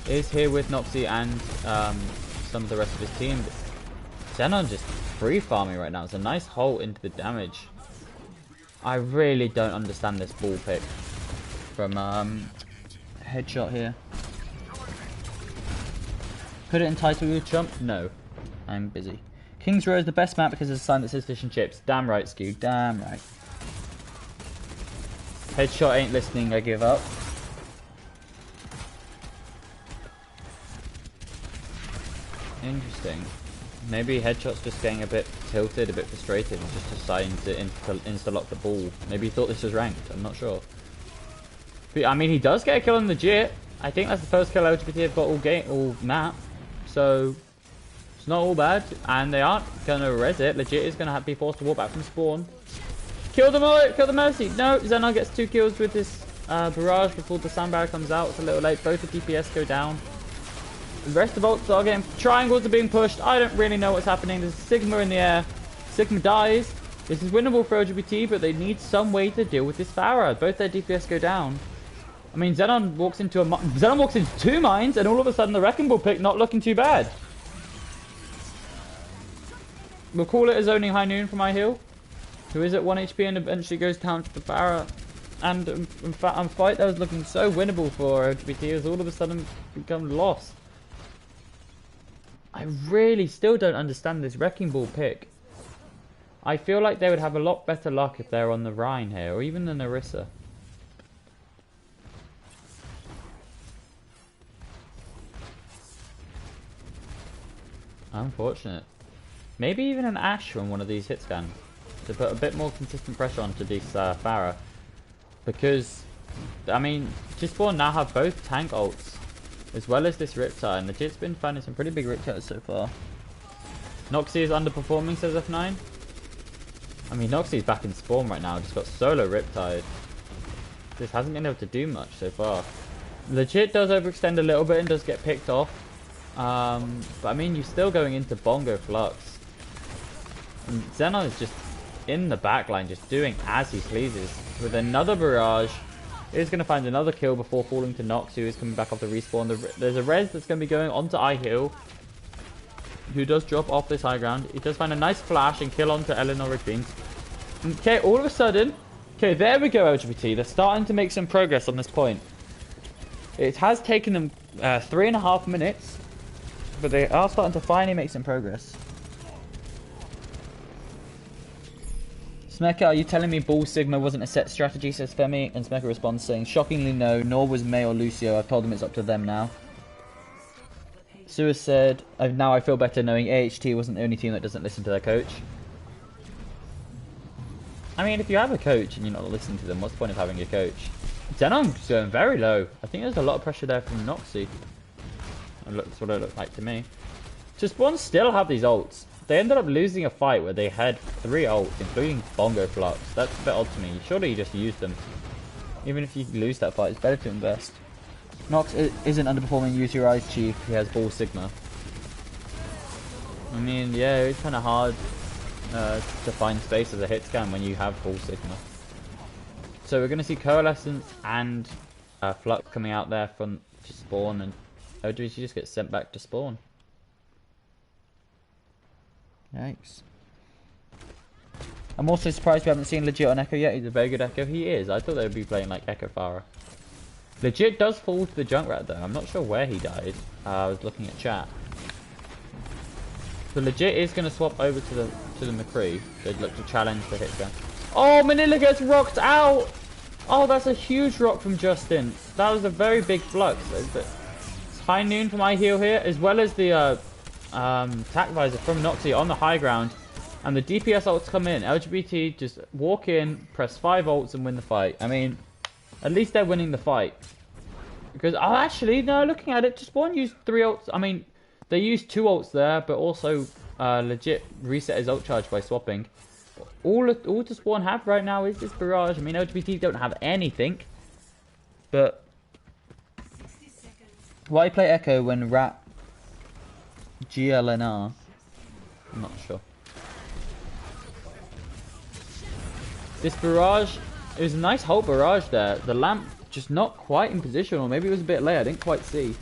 Is here with Noxie and some of the rest of his team. Xenon just free farming right now. It's a nice hole into the damage. I really don't understand this ball pick from Headshot here. Could it entitle you to jump? No. I'm busy. King's Row is the best map because it's a sign that says fish and chips. Damn right, Skew. Damn right. Headshot ain't listening, I give up. Interesting. Maybe Headshot's just getting a bit tilted, a bit frustrated, and just deciding to insta-lock the ball. Maybe he thought this was ranked, I'm not sure. But, I mean, he does get a kill on Legit. I think that's the first kill LGBT have got all map. So, it's not all bad. And they aren't going to res it. Legit is going to be forced to walk back from spawn. Kill the Mercy! No, Xenon gets 2 kills with this barrage before the sandbar comes out. It's a little late. Both the DPS go down. The rest of ults are getting... Triangles are being pushed. I don't really know what's happening. There's Sigma in the air. Sigma dies. This is winnable for LGBT, but they need some way to deal with this Pharah. Both their DPS go down. I mean, Xenon walks into 2 mines, and all of a sudden the Wrecking Ball pick not looking too bad. We'll call it a zoning high noon from iHeal, who is at 1 HP and eventually goes down to the Pharah. And in fact, on fight that was looking so winnable for LGBT has all of a sudden become lost. I really still don't understand this Wrecking Ball pick. I feel like they would have a lot better luck if they're on the Rhine here, or even the Narissa. Unfortunate. Maybe even an Ash from one of these hit scans to put a bit more consistent pressure onto this Pharah. Because, I mean, T-Spawn now have both tank ults as well as this Riptide, and Legit's been finding some pretty big Riptides so far. Noxie is underperforming, says F9. I mean, Noxie's back in spawn right now, just got solo Riptide. This hasn't been able to do much so far. Legit does overextend a little bit and does get picked off. But I mean, you're still going into Bongo Flux. And Xenon is just in the backline, just doing as he pleases. With another barrage, he's going to find another kill before falling to Nox, who is coming back off the respawn. There's a res that's going to be going onto iHeal, who does drop off this high ground. He does find a nice flash and kill onto Eleanor Rigbeans. Okay, all of a sudden, okay, there we go, LGBT. They're starting to make some progress on this point. It has taken them 3.5 minutes, but they are starting to finally make some progress. Smeka, are you telling me Bull Sigma wasn't a set strategy, says Femi? And Smeka responds saying, shockingly no, nor was May or Lucio. I've told them it's up to them now. Suez said, now I feel better knowing AHT wasn't the only team that doesn't listen to their coach. I mean, if you have a coach and you're not listening to them, what's the point of having a coach? Xenon's going very low. I think there's a lot of pressure there from Noxie. That's what it looked like to me. T-Spawn still have these ults. They ended up losing a fight where they had 3 ults, including Bongo Flux. That's a bit odd to me. Surely you just use them. Even if you lose that fight, it's better to invest. Nox isn't underperforming. Use your eyes, Chief. He has Bull Sigma. I mean, yeah, it's kind of hard to find space as a hit scan when you have Bull Sigma. So we're going to see Coalescence and Flux coming out there from spawn, and OGC just gets sent back to spawn. Yikes. I'm also surprised we haven't seen Legit on Echo yet. He's a very good Echo. He is. I thought they would be playing like Echo Pharah. Legit does fall to the Junkrat though. I'm not sure where he died. I was looking at chat. But Legit is going to swap over to the McCree. They'd look to challenge the hit gun. Oh, Manila gets rocked out. Oh, that's a huge rock from Justin. That was a very big flux. It's high noon for my heal here, as well as the attack visor from Noxie on the high ground. And the DPS ults come in. LGBT just walk in, press 5 ults and win the fight. I mean, at least they're winning the fight. Because, oh, actually, no, looking at it, To Spawn used 3 ults. I mean, they used 2 ults there, but also legit reset his ult charge by swapping. All To Spawn have right now is this barrage. I mean, LGBT don't have anything. But why play Echo when Rat GLNR? I'm not sure. This barrage, it was a nice whole barrage there. The lamp just not quite in position, or maybe it was a bit late, I didn't quite see.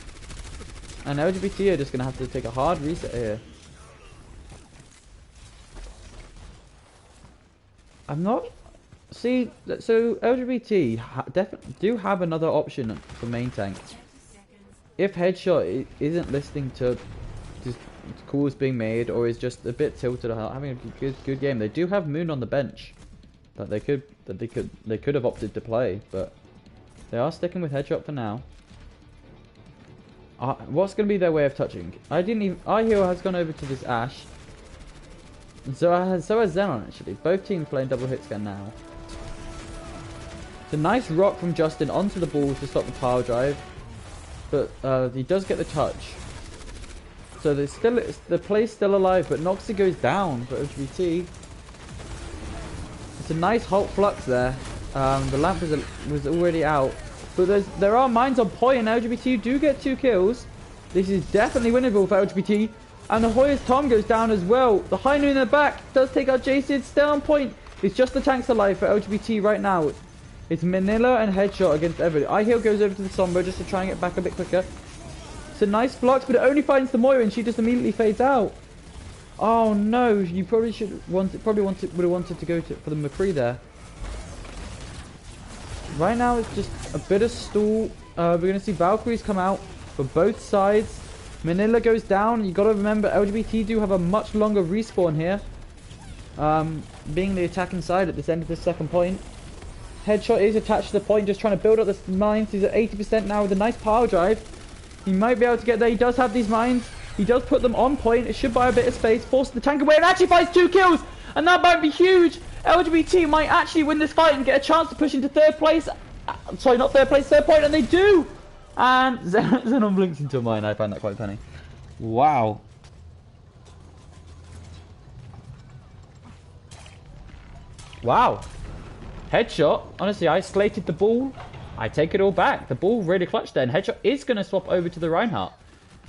And LGBT are just going to have to take a hard reset here. I'm not... See, so LGBT definitely do have another option for main tank. If Headshot isn't listening to just calls being made, or is just a bit tilted or having a good game, they do have Moon on the bench. That they could have opted to play, but they are sticking with Headshot for now. What's going to be their way of touching? Our hero has gone over to this Ashe. So has Xenon actually. Both teams playing double hit scan now. It's a nice rock from Justin onto the ball to stop the power drive, but he does get the touch. So the play's still alive, but Noxie goes down for LGBT. It's a nice Hulk flux there. The lamp was already out, but there are mines on point, and LGBT do get 2 kills. This is definitely winnable for LGBT, and the Hoyer's Tom goes down as well. The high noon in the back does take out Jason, still on point. It's just the tanks alive for LGBT right now. It's Manila and Headshot against everybody. iHeal goes over to the Sombra just to try and get back a bit quicker. It's a nice flux, but it only finds the Moira, and she just immediately fades out. Oh no, you probably would have wanted to go for the McCree there. Right now it's just a bit of stall. We're going to see Valkyries come out for both sides. Manila goes down. You got to remember, LGBT do have a much longer respawn here. Being the attacking side at this end of the second point. Headshot is attached to the point, just trying to build up this mines. He's at 80% now with a nice power drive. He might be able to get there. He does have these mines. He does put them on point. It should buy a bit of space. Forces the tank away and actually finds 2 kills. And that might be huge. LGBT might actually win this fight and get a chance to push into 3rd place. Sorry, not 3rd place, 3rd point. And they do. And Xenon blinks into a mine. I find that quite funny. Wow. Wow. Headshot. Honestly, I slated the ball. I take it all back. The ball really clutched there. And Headshot is going to swap over to the Reinhardt.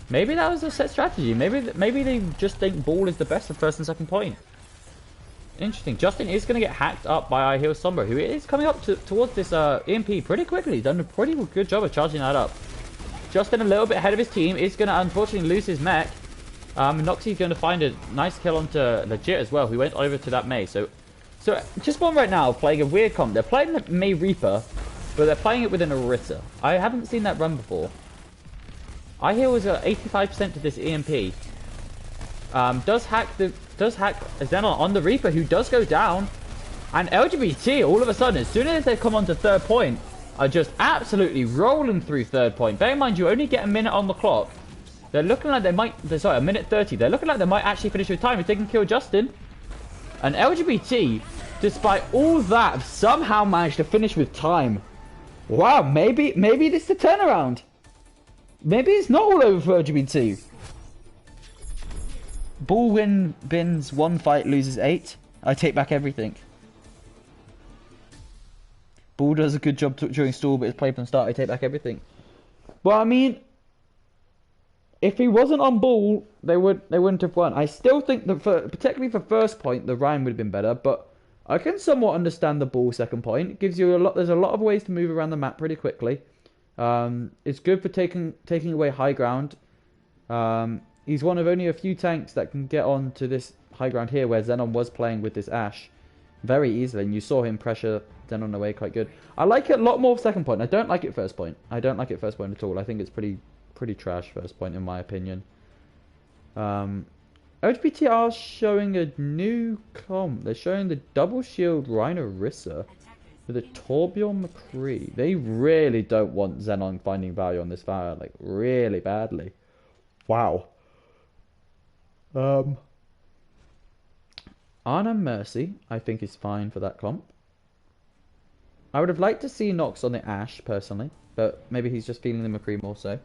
Maybe that was a set strategy. Maybe they just think ball is the best for 1st and 2nd point. Interesting. Justin is going to get hacked up by iHeal Sombra, who is coming up towards this EMP pretty quickly. He's done a pretty good job of charging that up. Justin a little bit ahead of his team. Is going to unfortunately lose his mech. Noxie's going to find a nice kill onto Legit as well, who went over to that Mei. So just one right now playing a weird comp. They're playing the Mei Reaper, but they're playing it within a Ritter. I haven't seen that run before. iHeal was at 85% to this EMP. Does hack Xenon on the Reaper, who does go down. And LGBT, all of a sudden, as soon as they come onto 3rd point, are just absolutely rolling through 3rd point. Bear in mind, you only get a minute on the clock. They're looking like they might... Sorry, a minute 30. They're looking like they might actually finish with time if they can kill Justin. And LGBT, despite all that, have somehow managed to finish with time. Wow, maybe this is a turnaround. Maybe it's not all over for LGBT. Ball wins 1 fight, loses 8. I take back everything. Ball does a good job during stall, but his play from start, I take back everything. Well, I mean, if he wasn't on ball, they wouldn't have won. I still think that particularly for 1st point, the Ryan would have been better, but I can somewhat understand the ball 2nd point. It gives you a lot. There's a lot of ways to move around the map pretty quickly. It's good for taking away high ground. He's one of only a few tanks that can get on to this high ground here, where Xenon was playing with this Ashe very easily, and you saw him pressure Xenon away quite good. I like it a lot more 2nd point. I don't like it 1st point. I don't like it 1st point at all. I think it's pretty trash 1st point in my opinion. LGBT are showing a new comp. They're showing the double shield Rhino-Rissa with a Torbjorn McCree. They really don't want Xenon finding value on this Farah, like really badly. Wow. Anna Mercy, I think, is fine for that comp. I would have liked to see Nox on the Ashe, personally, but maybe he's just feeling the McCree more so.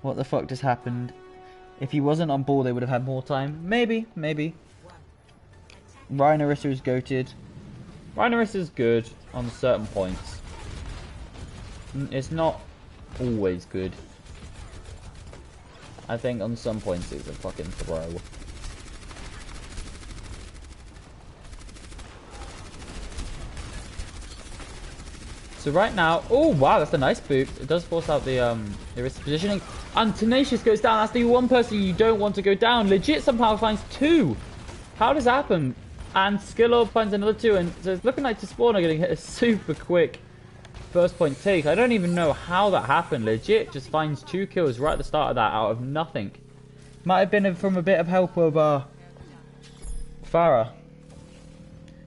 What the fuck just happened? If he wasn't on ball, they would have had more time. Maybe, maybe. Rhino-Rissa is goated. Rhino-Rissa is good on certain points. It's not always good. I think on some points it's a fucking throw. So right now, oh wow, that's a nice boot. It does force out the wrist positioning. And Tenacious goes down. That's the one person you don't want to go down. Legit somehow finds two. How does that happen? And Skillorb finds another two, and so it's looking like To Spawn are getting hit a super quick first point take. I don't even know how that happened. Legit just finds 2 kills right at the start of that out of nothing. Might have been from a bit of help of Farah.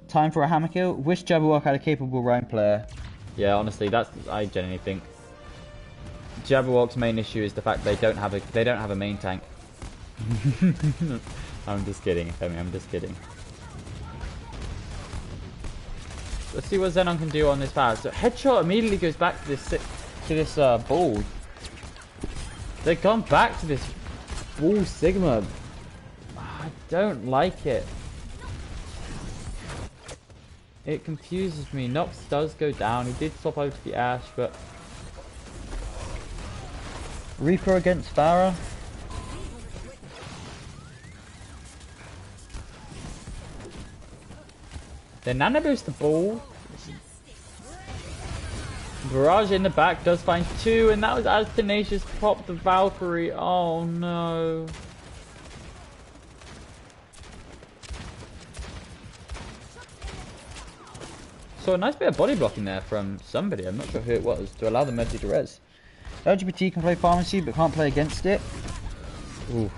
Time for a hammer kill. Wish Jabberwock had a capable Rhine player. Yeah, honestly, that's I genuinely think Jabberwock's main issue is the fact they don't have a main tank. I'm just kidding, Femi, I'm just kidding. Let's see what Xenon can do on this power. So headshot immediately goes back to this ball. They've gone back to this wall Sigma. I don't like it. It confuses me. Nox does go down. He did swap over to the Ashe, but Reaper against Farah. Then Nana boosts the ball. Barrage in the back does find 2, and that was as Tenacious popped the Valkyrie. Oh no. So a nice bit of body blocking there from somebody, I'm not sure who it was, to allow the Mercy to res. LGBT can play Pharmacy but can't play against it. Ooh.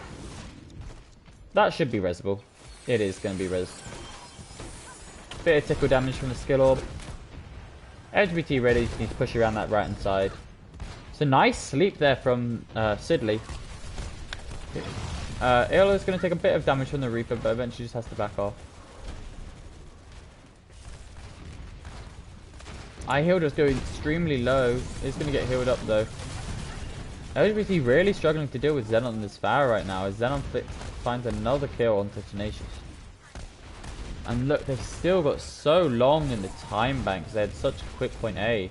That should be resable. It is going to be res. Bit of tickle damage from the skill orb. LGBT ready, just need to push around that right hand side. It's a nice sleep there from Sidley. Iola's going to take a bit of damage from the Reaper, but eventually just has to back off. I heal just going extremely low. It's going to get healed up though. LGBT really struggling to deal with Xenon and this Farah right now as Xenon finds another kill onto Tenacious. And look, they've still got so long in the time banks. They had such quick point A.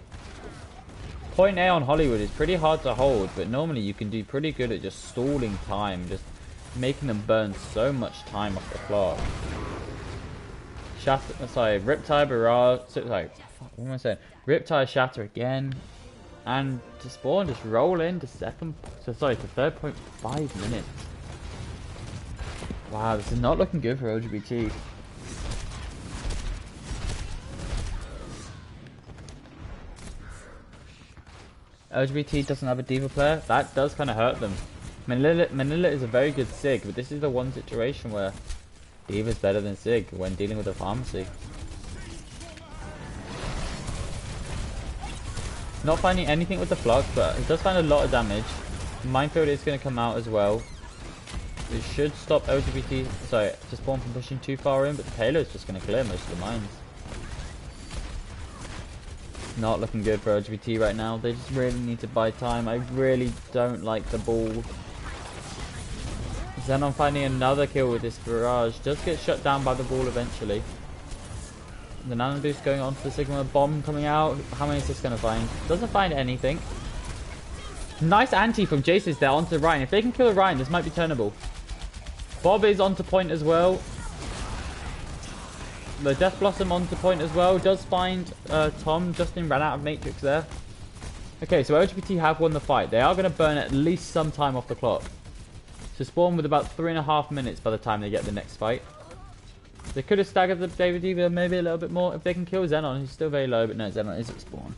Point A on Hollywood is pretty hard to hold, but normally you can do pretty good at just stalling time, just making them burn so much time off the clock. Shatter, sorry, Riptide Barrage, sorry, what am I saying? Riptide Shatter again, and To Spawn just roll into to third point 5 minutes. Wow, this is not looking good for LGBT. LGBT doesn't have a diva player. That does kind of hurt them. Manila is a very good Sig, but this is the one situation where diva's better than Sig when dealing with a pharmacy. Not finding anything with the flux, but it does find a lot of damage. Minefield is going to come out as well. It should stop LGBT, sorry, To Spawn from pushing too far in, but the payload is just going to clear most of the mines. Not looking good for LGBT right now. They just really need to buy time. I really don't like the ball. Xenon finding another kill with this barrage. Does get shut down by the ball eventually. The nano boost going on to the Sigma bomb coming out. How many is this going to find? Doesn't find anything. Nice anti from Jace's there onto Ryan. If they can kill a Ryan, this might be turnable. Bob is onto point as well. The Death Blossom onto point as well. Does find Tom. Justin ran out of Matrix there. Okay, so LGBT have won the fight. They are going to burn at least some time off the clock. So Spawn with about 3.5 minutes by the time they get the next fight. They could have staggered the David Diva maybe a little bit more if they can kill Xenon. He's still very low, but no, Xenon is at Spawn.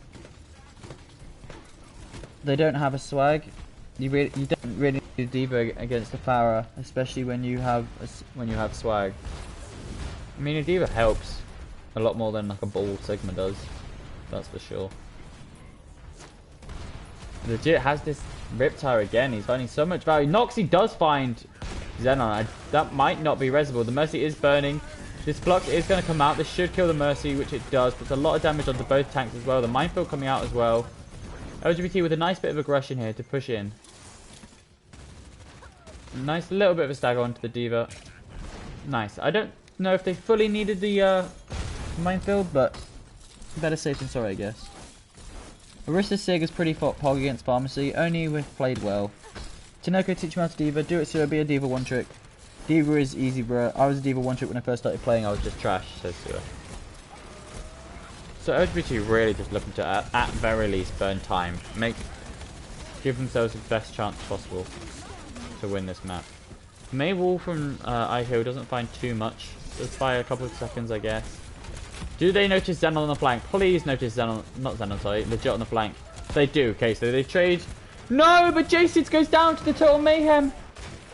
They don't have a swag. You don't really a D.Va against a Pharah, especially when you have swag. I mean, a D.Va helps a lot more than like a ball Sigma does. That's for sure. Legit has this Riptire again. He's finding so much value. Noxy does find Xenon. That might not be resible. The Mercy is burning. This Flux is going to come out. This should kill the Mercy, which it does. Puts a lot of damage onto both tanks as well. The Minefield coming out as well. LGBT with a nice bit of aggression here to push in. Nice little bit of a stagger onto the D.Va. Nice. I don't know if they fully needed the Minefield, but better safe than sorry, I guess. Orisa Sig is pretty pog against Pharmacy, only if played well. Tinoco teach me how to D.Va, do it so be a D.Va one trick. D.Va is easy, bro. I was a D.Va one trick when I first started playing, I was just trash, says Sua. So LGBT really just looking to, at very least, burn time. Give themselves the best chance possible to win this map. Maywall from iHeal doesn't find too much. Just by a couple of seconds, I guess. Do they notice Xenon on the flank? Please notice Xenon, not Xenon, sorry, legit on the flank. They do, okay, so they trade. No, but Jaycids goes down to the total mayhem.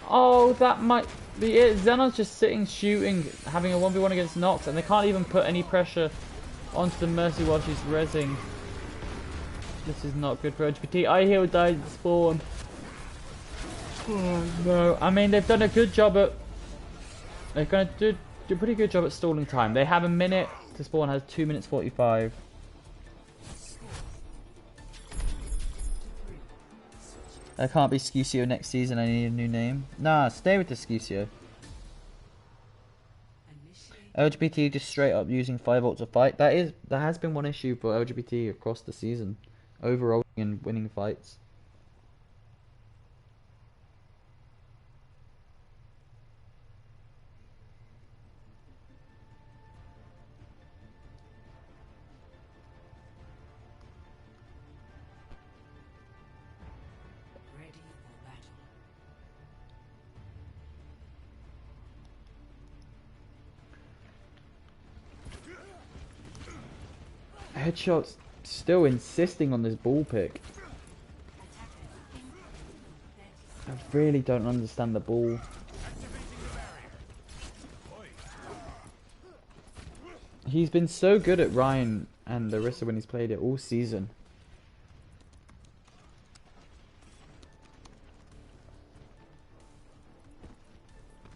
Oh, that might be it. Xenon's just sitting, shooting, having a 1v1 against Nox, and they can't even put any pressure onto the Mercy while she's rezzing. This is not good for LGBT. iHeal died at spawn. Oh no, I mean, they've done a good job at... They're going to do a pretty good job at stalling time. They have a minute to spawn, has 2 minutes 45. I can't be Scucio next season, I need a new name. Nah, stay with the Scucio. LGBT just straight up using 5 ults to fight. That has been one issue for LGBT across the season. Overall and winning fights. Headshot's still insisting on this ball pick. I really don't understand the ball. He's been so good at Ryan and Larissa when he's played it all season.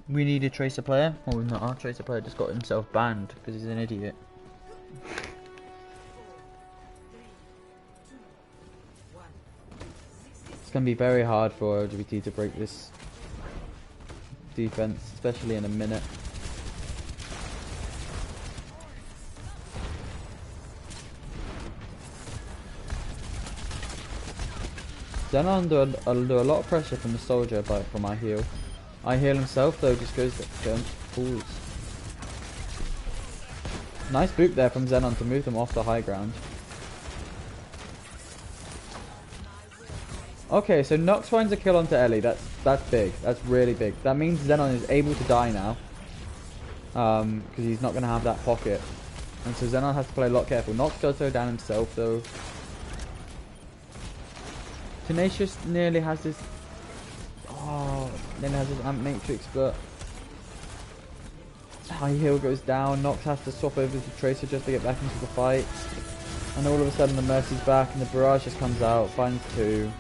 We need a Tracer player. Oh, no, our Tracer player just got himself banned because he's an idiot. It's going to be very hard for LGBT to break this defense, especially in a minute. Xenon under a lot of pressure from the soldier from iHeal. iHeal himself though just goes fools. Nice boot there from Xenon to move them off the high ground. Okay, so Nox finds a kill onto Ellie. That's big. That's really big. That means Xenon is able to die now. Because he's not going to have that pocket. And so Xenon has to play a lot careful. Nox does go down himself though. Tenacious nearly has this... Oh, nearly has his Amp Matrix, but... High Heel goes down. Nox has to swap over to Tracer just to get back into the fight. And all of a sudden the Mercy's back and the Barrage just comes out. Finds 2.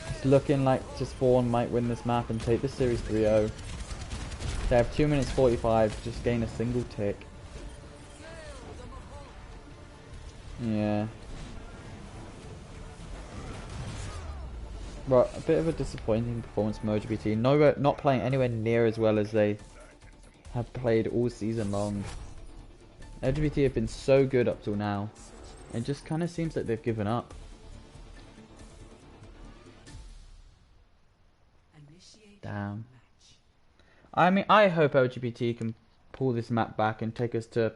It's looking like To Spawn might win this map and take the series 3-0. They have 2 minutes 45 to just gain a single tick. Yeah. Right, a bit of a disappointing performance from LGBT. Not playing anywhere near as well as they have played all season long. LGBT have been so good up till now. It just kind of seems like they've given up. Damn. I mean, I hope LGBT can pull this map back and take us to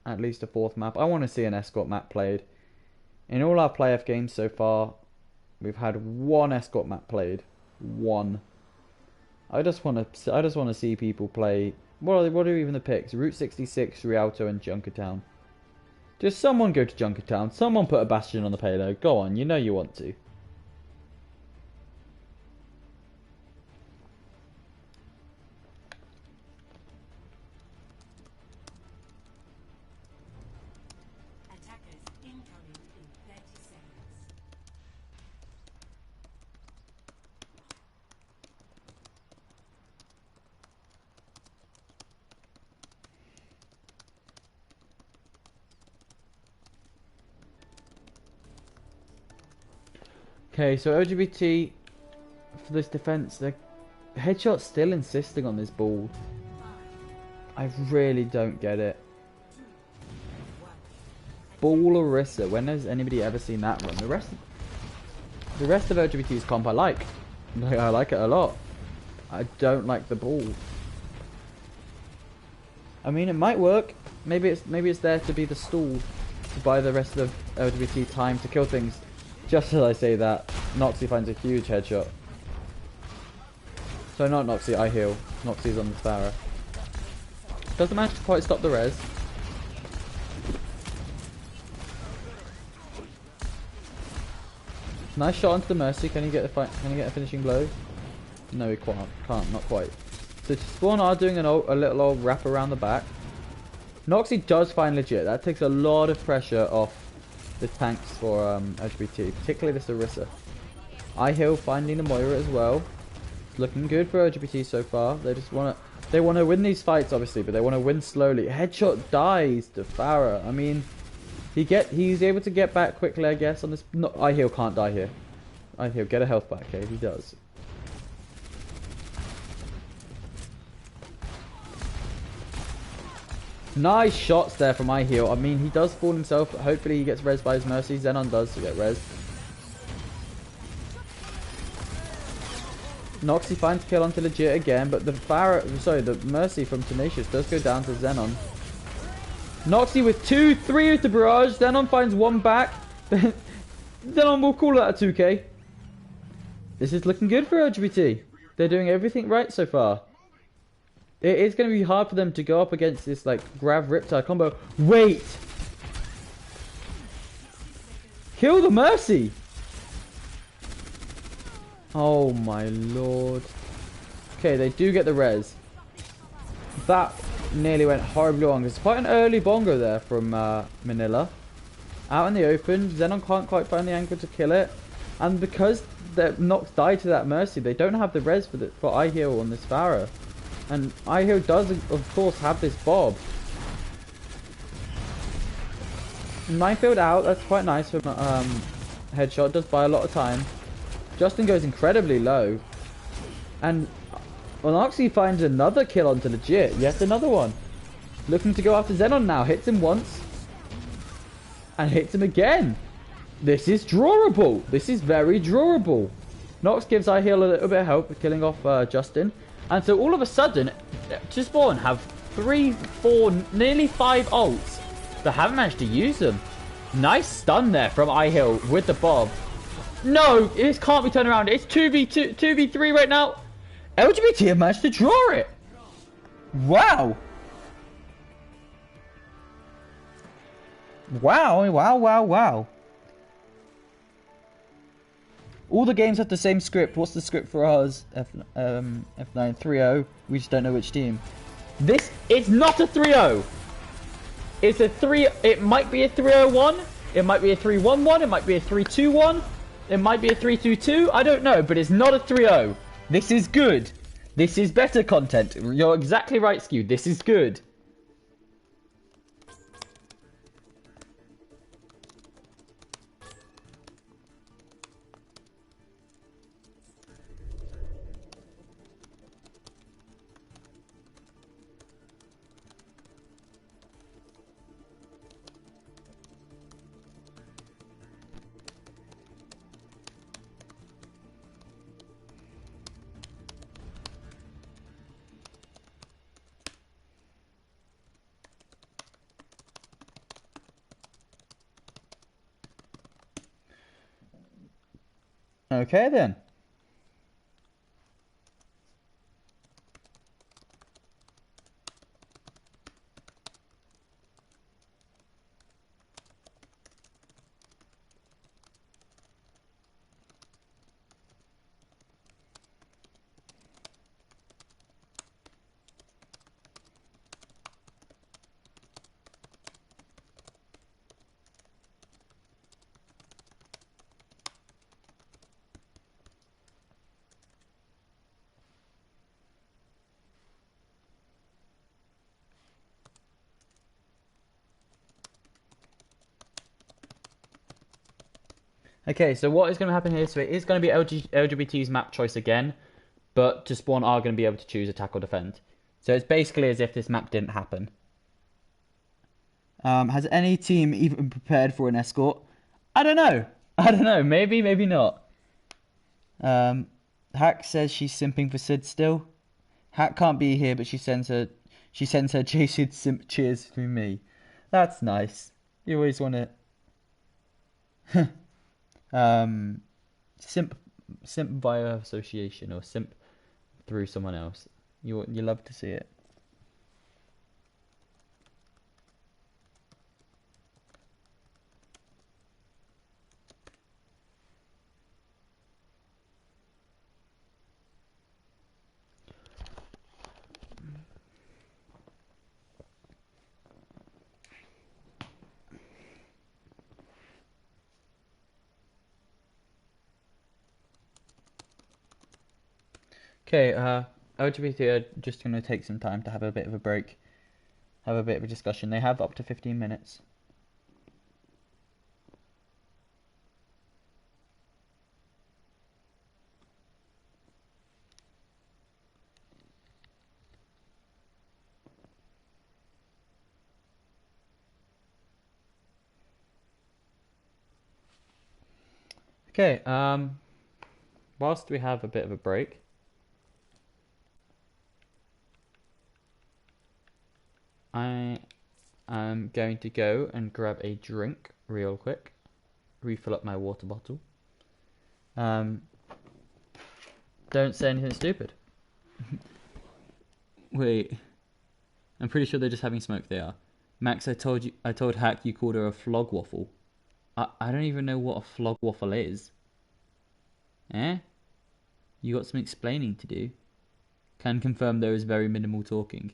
at least a 4th map. I want to see an escort map played. In all our playoff games so far, we've had 1 escort map played. 1. I just want to see people play. What are even the picks? Route 66, Rialto, and Junkertown. Just someone go to Junkertown. Someone put a Bastion on the payload. Go on, you know you want to. Okay, so LGBT for this defense, the headshot's still insisting on this ball. I really don't get it. Ball Orisa. When has anybody ever seen that run? The rest of LGBT's comp I like. I like it a lot. I don't like the ball. I mean, it might work. Maybe it's there to be the stall to buy the rest of LGBT time to kill things. Just as I say that, Noxie finds a huge headshot. So not Noxie, I heal. Noxie's on the Sparrow. Doesn't manage to quite stop the res. Nice shot onto the Mercy. Can he get a finishing blow? No, he can't. Not quite. So Spawn are doing a little old wrap around the back. Noxie does find legit. That takes a lot of pressure off the tanks for LGBT, particularly this Orisa. iHeal finding the Moira as well. It's looking good for LGBT so far. They want to win these fights, obviously, but they want to win slowly. Headshot dies to Farah. I mean, he's able to get back quickly, I guess. On this, no, iHeal can't die here. iHeal, get a health back, okay? He does. Nice shots there from iHeal. I mean, he does fall himself, but hopefully he gets res by his Mercy. Xenon does to get res. Noxie finds kill onto legit again, but the Mercy from Tenacious does go down to Xenon. Noxie with 2-3 with the barrage. Xenon finds one back. Xenon will call that a 2k. This is looking good for LGBT. They're doing everything right so far. It is going to be hard for them to go up against this like Grav Riptide combo. Wait! Kill the Mercy! Oh my lord. Okay, they do get the res. That nearly went horribly wrong. It's quite an early bongo there from Manila. Out in the open, Xenon can't quite find the angle to kill it. And because the Nox died to that Mercy, they don't have the res for iHeal on this Farah. And iHeal does, of course, have this Bob. Minefield out, that's quite nice for headshot, does buy a lot of time. Justin goes incredibly low. And Noxie finds another kill onto legit, yet another one. Looking to go after Xenon now, hits him once. And hits him again. This is drawable. This is very drawable. Nox gives iHeal a little bit of help, killing off Justin. And so all of a sudden, To Spawn have 3, 4, nearly 5 ults that haven't managed to use them. Nice stun there from iHeal with the Bob. No, this can't be turned around. It's 2v2, 2v3 right now. LGBT have managed to draw it. Wow. Wow. All the games have the same script. What's the script for ours? F9 3-0. We just don't know which team. This is not a 3-0. It's a 3. It might be a 3-0-1. It might be a 3-1-1. It might be a 3-2-1. It might be a 3-2-2. I don't know, but it's not a 3-0. This is good. This is better content. You're exactly right, Skew. This is good. Okay then. Okay, so what is going to happen here? So it is going to be LGBT's map choice again, but To Spawn are going to be able to choose attack or defend. So it's basically as if this map didn't happen. Has any team even prepared for an escort? I don't know. I don't know. Maybe, maybe not. Hack says she's simping for Sid still. Hack can't be here, but she sends her Jason simp cheers through me. That's nice. You always want to simp via association or simp through someone else. You love to see it. Okay, LGBT are just going to take some time to have a bit of a break, have a bit of a discussion. They have up to 15 minutes. Okay, whilst we have a bit of a break, I am going to go and grab a drink real quick, refill up my water bottle. Don't say anything stupid. Wait, I'm pretty sure they're just having smoke. They are. Max, I told Hack you called her a flog waffle. I don't even know what a flog waffle is. Eh? You got some explaining to do. Can confirm there is very minimal talking.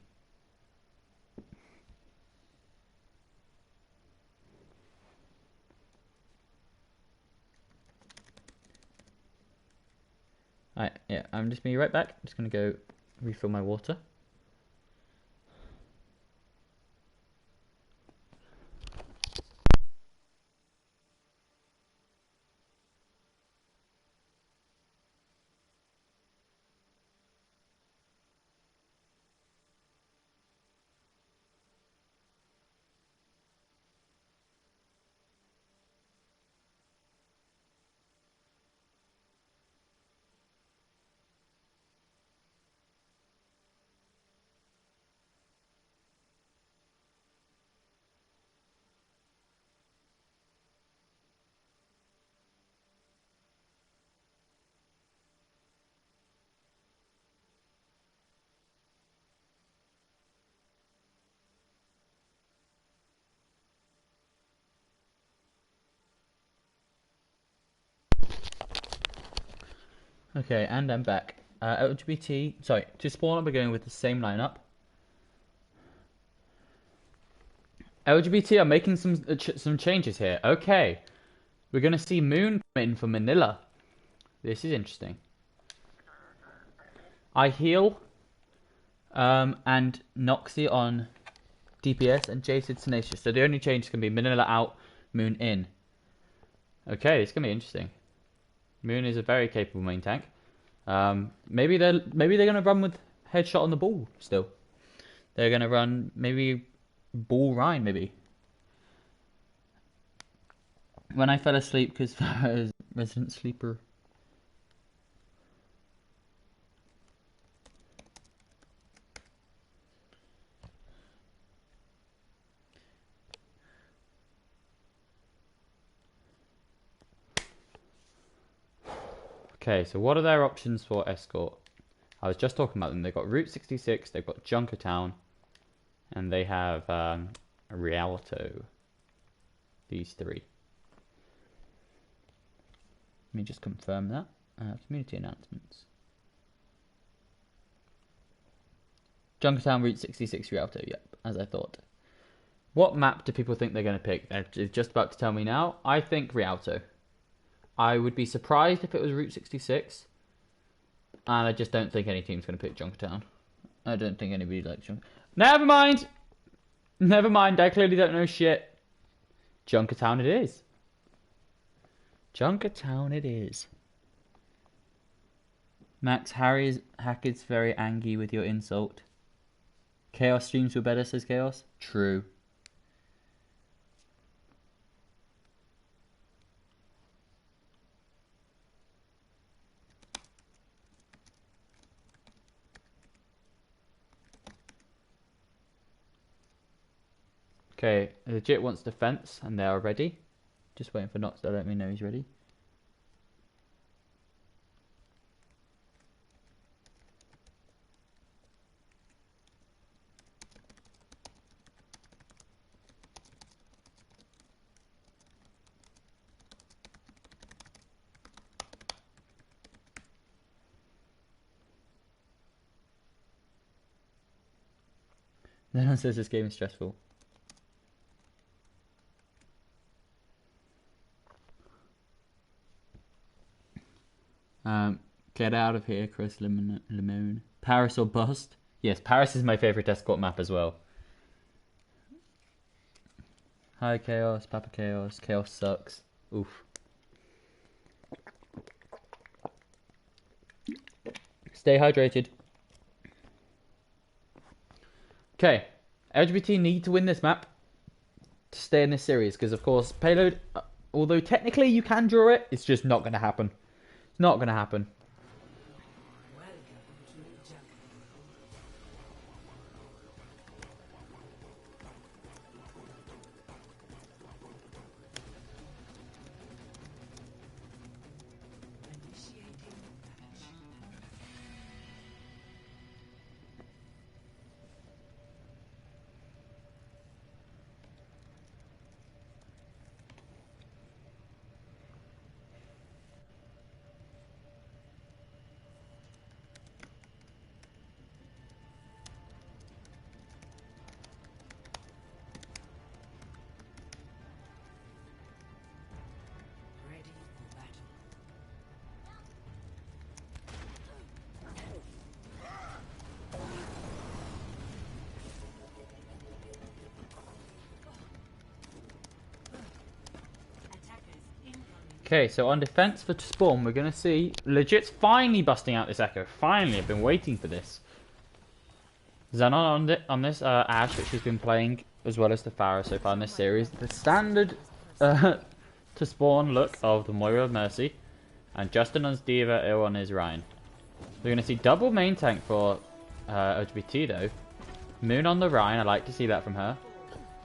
Alright, yeah, I'm just gonna be right back. I'm just gonna go refill my water. Okay, and I'm back. LGBT, sorry, to spawn, I'll be going with the same lineup. LGBT are making some changes here. Okay, we're gonna see Moon come in for Manila. This is interesting. I heal, and Noxy on DPS and Jason Tenacious. So the only change can be Manila out, Moon in. Okay, it's gonna be interesting. Moon is a very capable main tank. Maybe they're gonna run with headshot on the ball still. They're gonna run maybe ball Rhine maybe. When I fell asleep because Farah is resident sleeper. Okay, so what are their options for escort? I was just talking about them. They've got Route 66, they've got Junkertown, and they have Rialto. These three. Let me just confirm that. Community announcements. Junkertown, Route 66, Rialto. Yep, as I thought. What map do people think they're going to pick? They're just about to tell me now. I think Rialto. I would be surprised if it was Route 66. And I just don't think any team's going to pick Junkertown. I don't think anybody likes Junkertown. Never mind! Never mind, I clearly don't know shit. Junkertown it is. Junkertown it is. Max Hackett's very angry with your insult. Chaos streams were better, says Chaos. True. Okay, Legit wants defense, and they are ready. Just waiting for Nox to let me know he's ready. No one says this game is stressful. Get out of here, Chris Limone. Paris or bust? Yes, Paris is my favorite escort map as well. Hi, Chaos. Papa Chaos. Chaos sucks. Oof. Stay hydrated. Okay. LGBT need to win this map to stay in this series, because of course, Payload, although technically you can draw it, it's just not going to happen. It's not going to happen. Okay, so on defense for Spawn, we're going to see Legit's finally busting out this Echo. Finally, I've been waiting for this. Xenon on this Ashe, which has been playing, as well as the Pharah so far in this series. The standard to Spawn look of the Moira of Mercy, and Justin on his Diva, Ill on his Ryan. We're going to see double main tank for LGBT though. Moon on the Ryan, I like to see that from her.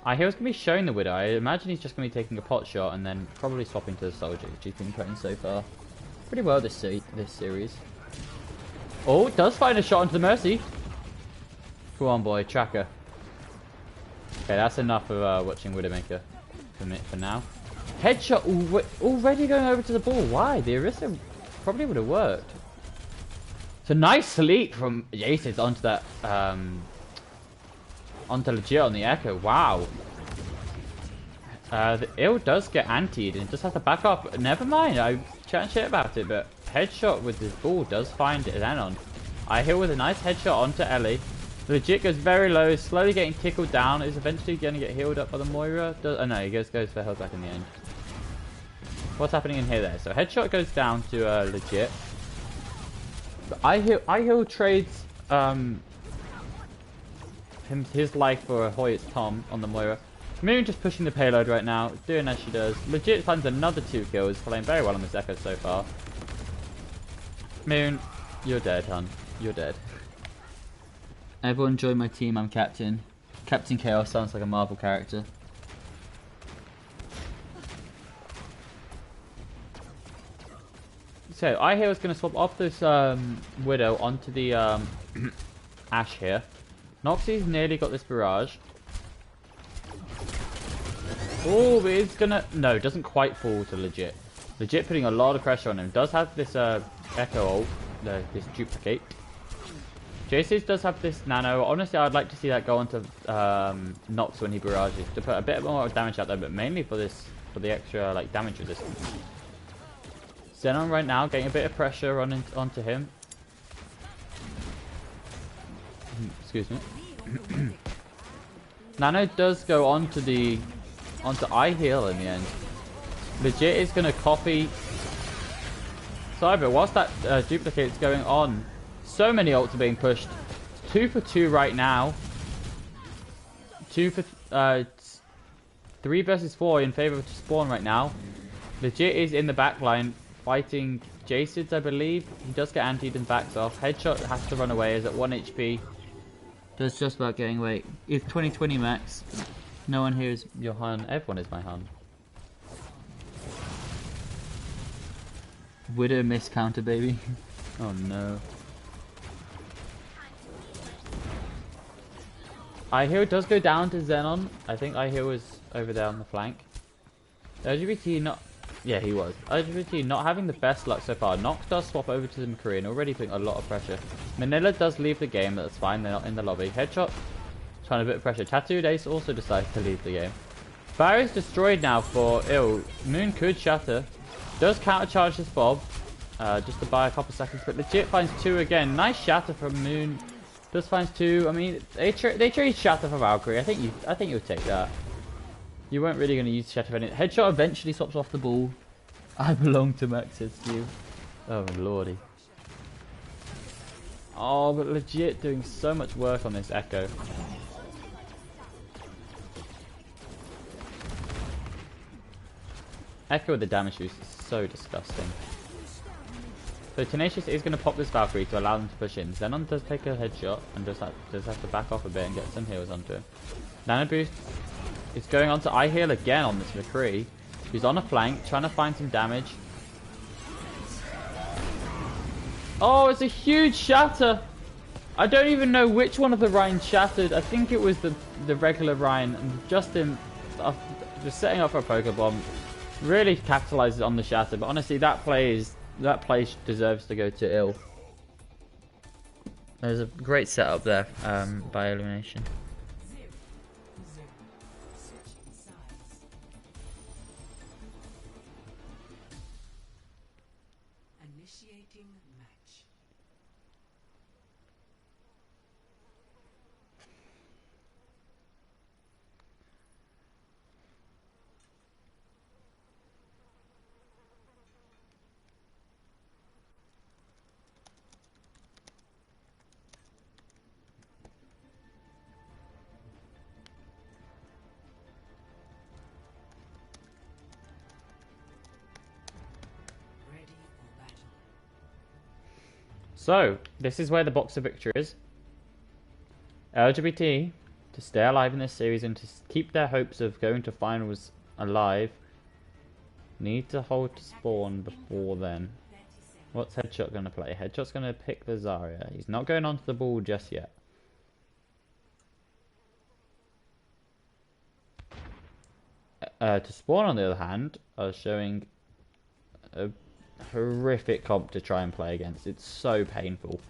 I hear he's going to be showing the Widow. I imagine he's just going to be taking a pot shot and then probably swapping to the Soldier, which he's been playing so far pretty well this series. Oh, it does find a shot into the Mercy. Go on, boy. Tracker. Okay, that's enough of watching Widowmaker for now. Headshot already going over to the ball. Why? The Orisa probably would have worked. It's a nice sleep from Jaces onto that... onto Legit on the Echo. Wow. The Ill does get antied and just has to back up. Never mind. I chat shit about it, but headshot with his ball does find it Xenon. I heal with a nice headshot onto Ellie. Legit goes very low, slowly getting tickled down. Is eventually going to get healed up by the Moira. Oh no, he goes for health back in the end. What's happening in here there? So headshot goes down to Legit. But I heal trades his life for Hoyt's Tom on the Moira. Moon just pushing the payload right now, doing as she does. Legit finds another 2 kills, playing very well on this Echo so far. Moon, you're dead, hun. You're dead. Everyone join my team, I'm captain. Captain Chaos sounds like a Marvel character. So, I hear was going to swap off this Widow onto the Ashe here. Noxie's nearly got this barrage. Oh, but it's gonna... No, it doesn't quite fall to Legit. Legit putting a lot of pressure on him. Does have this Echo ult, this duplicate. Jaces does have this nano. Honestly, I'd like to see that go onto Nox when he barrages to put a bit more damage out there, but mainly for the extra like damage resistance. Xenon right now getting a bit of pressure onto him. Excuse me. Nano does go onto I heal in the end. Legit is going to copy Cyber. Whilst that duplicate's going on, so many ults are being pushed. 2 for 2 right now. 2 for 3 versus 4 in favor of Spawn right now. Legit is in the back line fighting Jaycids, I believe. He does get antied and backs off. Headshot has to run away, is at 1 HP. Does just about getting away. It's 2020 max. No one here is your Han. Everyone is my Han. Widow miss counter, baby. Oh no. iHeal does go down to Xenon. I think iHeal was over there on the flank. LGBT not... Yeah, he was. LGBT not having the best luck so far. Nox does swap over to the McCree and already putting a lot of pressure. Manila does leave the game, that's fine, they're not in the lobby. Headshot, trying a bit of pressure. Tattooed Ace also decides to leave the game. Barry's destroyed now for ill. Moon could shatter. Does countercharge this Bob, just to buy a couple seconds, but legit finds 2 again. Nice shatter from Moon. Does finds 2. I mean, they trade shatter for Valkyrie. I think you would take that. You weren't really going to use shatter for anything. Headshot eventually swaps off the ball. I belong to Max, says you. Oh lordy. Oh, but legit doing so much work on this Echo. Echo with the damage use is so disgusting. So Tenacious is going to pop this Valkyrie to allow them to push in. Xenon does take a headshot and does have to back off a bit and get some heals onto him. Nano Boost is going on to iHeal again on this McCree. He's on a flank, trying to find some damage. Oh, it's a huge shatter! I don't even know which one of the Rhine shattered. I think it was the regular Rhine. And Justin, just setting up for a Pokebomb, really capitalizes on the shatter. But honestly, that play deserves to go to ill. There's a great setup there by elimination. Initiating match. Ready for battle. So, this is where the box of victory is. LGBT, to stay alive in this series and to keep their hopes of going to finals alive, need to hold to Spawn before then. What's Headshot going to play? Headshot's going to pick the Zarya. He's not going onto the ball just yet. To Spawn, on the other hand, are showing a horrific comp to try and play against. It's so painful.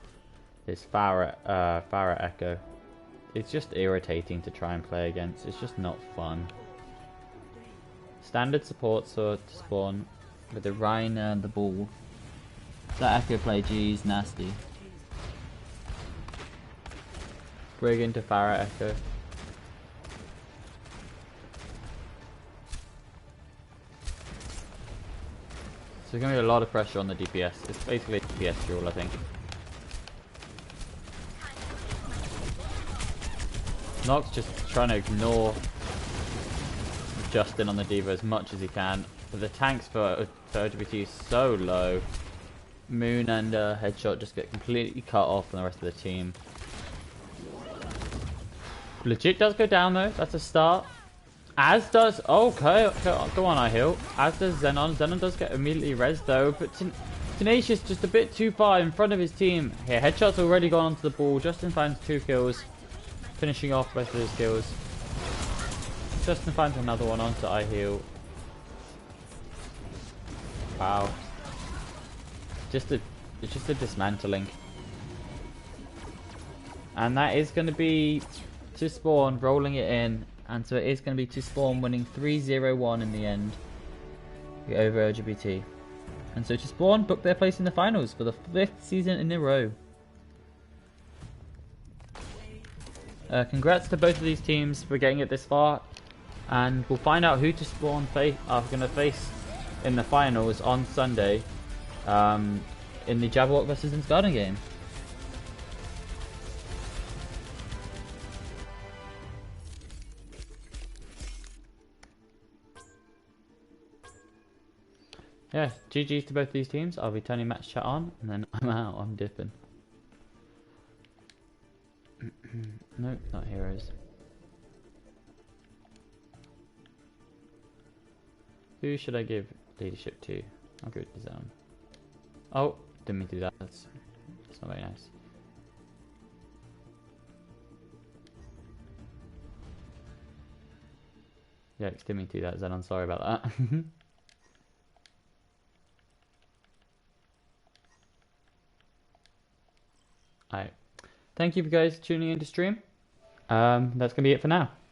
This Farah Echo. It's just irritating to try and play against. It's just not fun. Standard supports for Spawn with the Rhine and the ball. That Echo play, geez, nasty. Brig into Farah Echo. So there's going to be a lot of pressure on the DPS. It's basically a DPS duel, I think. Nox just trying to ignore Justin on the D.Va as much as he can. But the tanks for LGBT is so low. Moon and Headshot just get completely cut off from the rest of the team. Legit does go down though. That's a start. As does... Okay, go on, iHeal. As does Xenon. Xenon does get immediately res though, but Tenacious just a bit too far in front of his team. Here, Headshot's already gone onto the ball. Justin finds 2 kills, finishing off both of his kills. Justin finds another one onto iHeal. Wow. It's just a dismantling. And that is going to be to Spawn rolling it in. And so it is going to be to Spawn winning 3-0-1 in the end over LGBT. And so to Spawn book their place in the finals for the 5th season in a row. Congrats to both of these teams for getting it this far. And we'll find out who to Spawn are going to face in the finals on Sunday in the Jabberwock versus Garden game. Yeah, GG's to both these teams. I'll be turning match chat on, and then I'm out. I'm dipping. Nope, not heroes. Who should I give leadership to? I'll give it to Zone. Oh, didn't mean to do that. That's not very nice. Yikes, didn't mean to do that, Zone. I'm sorry about that. Alright. Thank you guys for tuning in to stream. That's going to be it for now.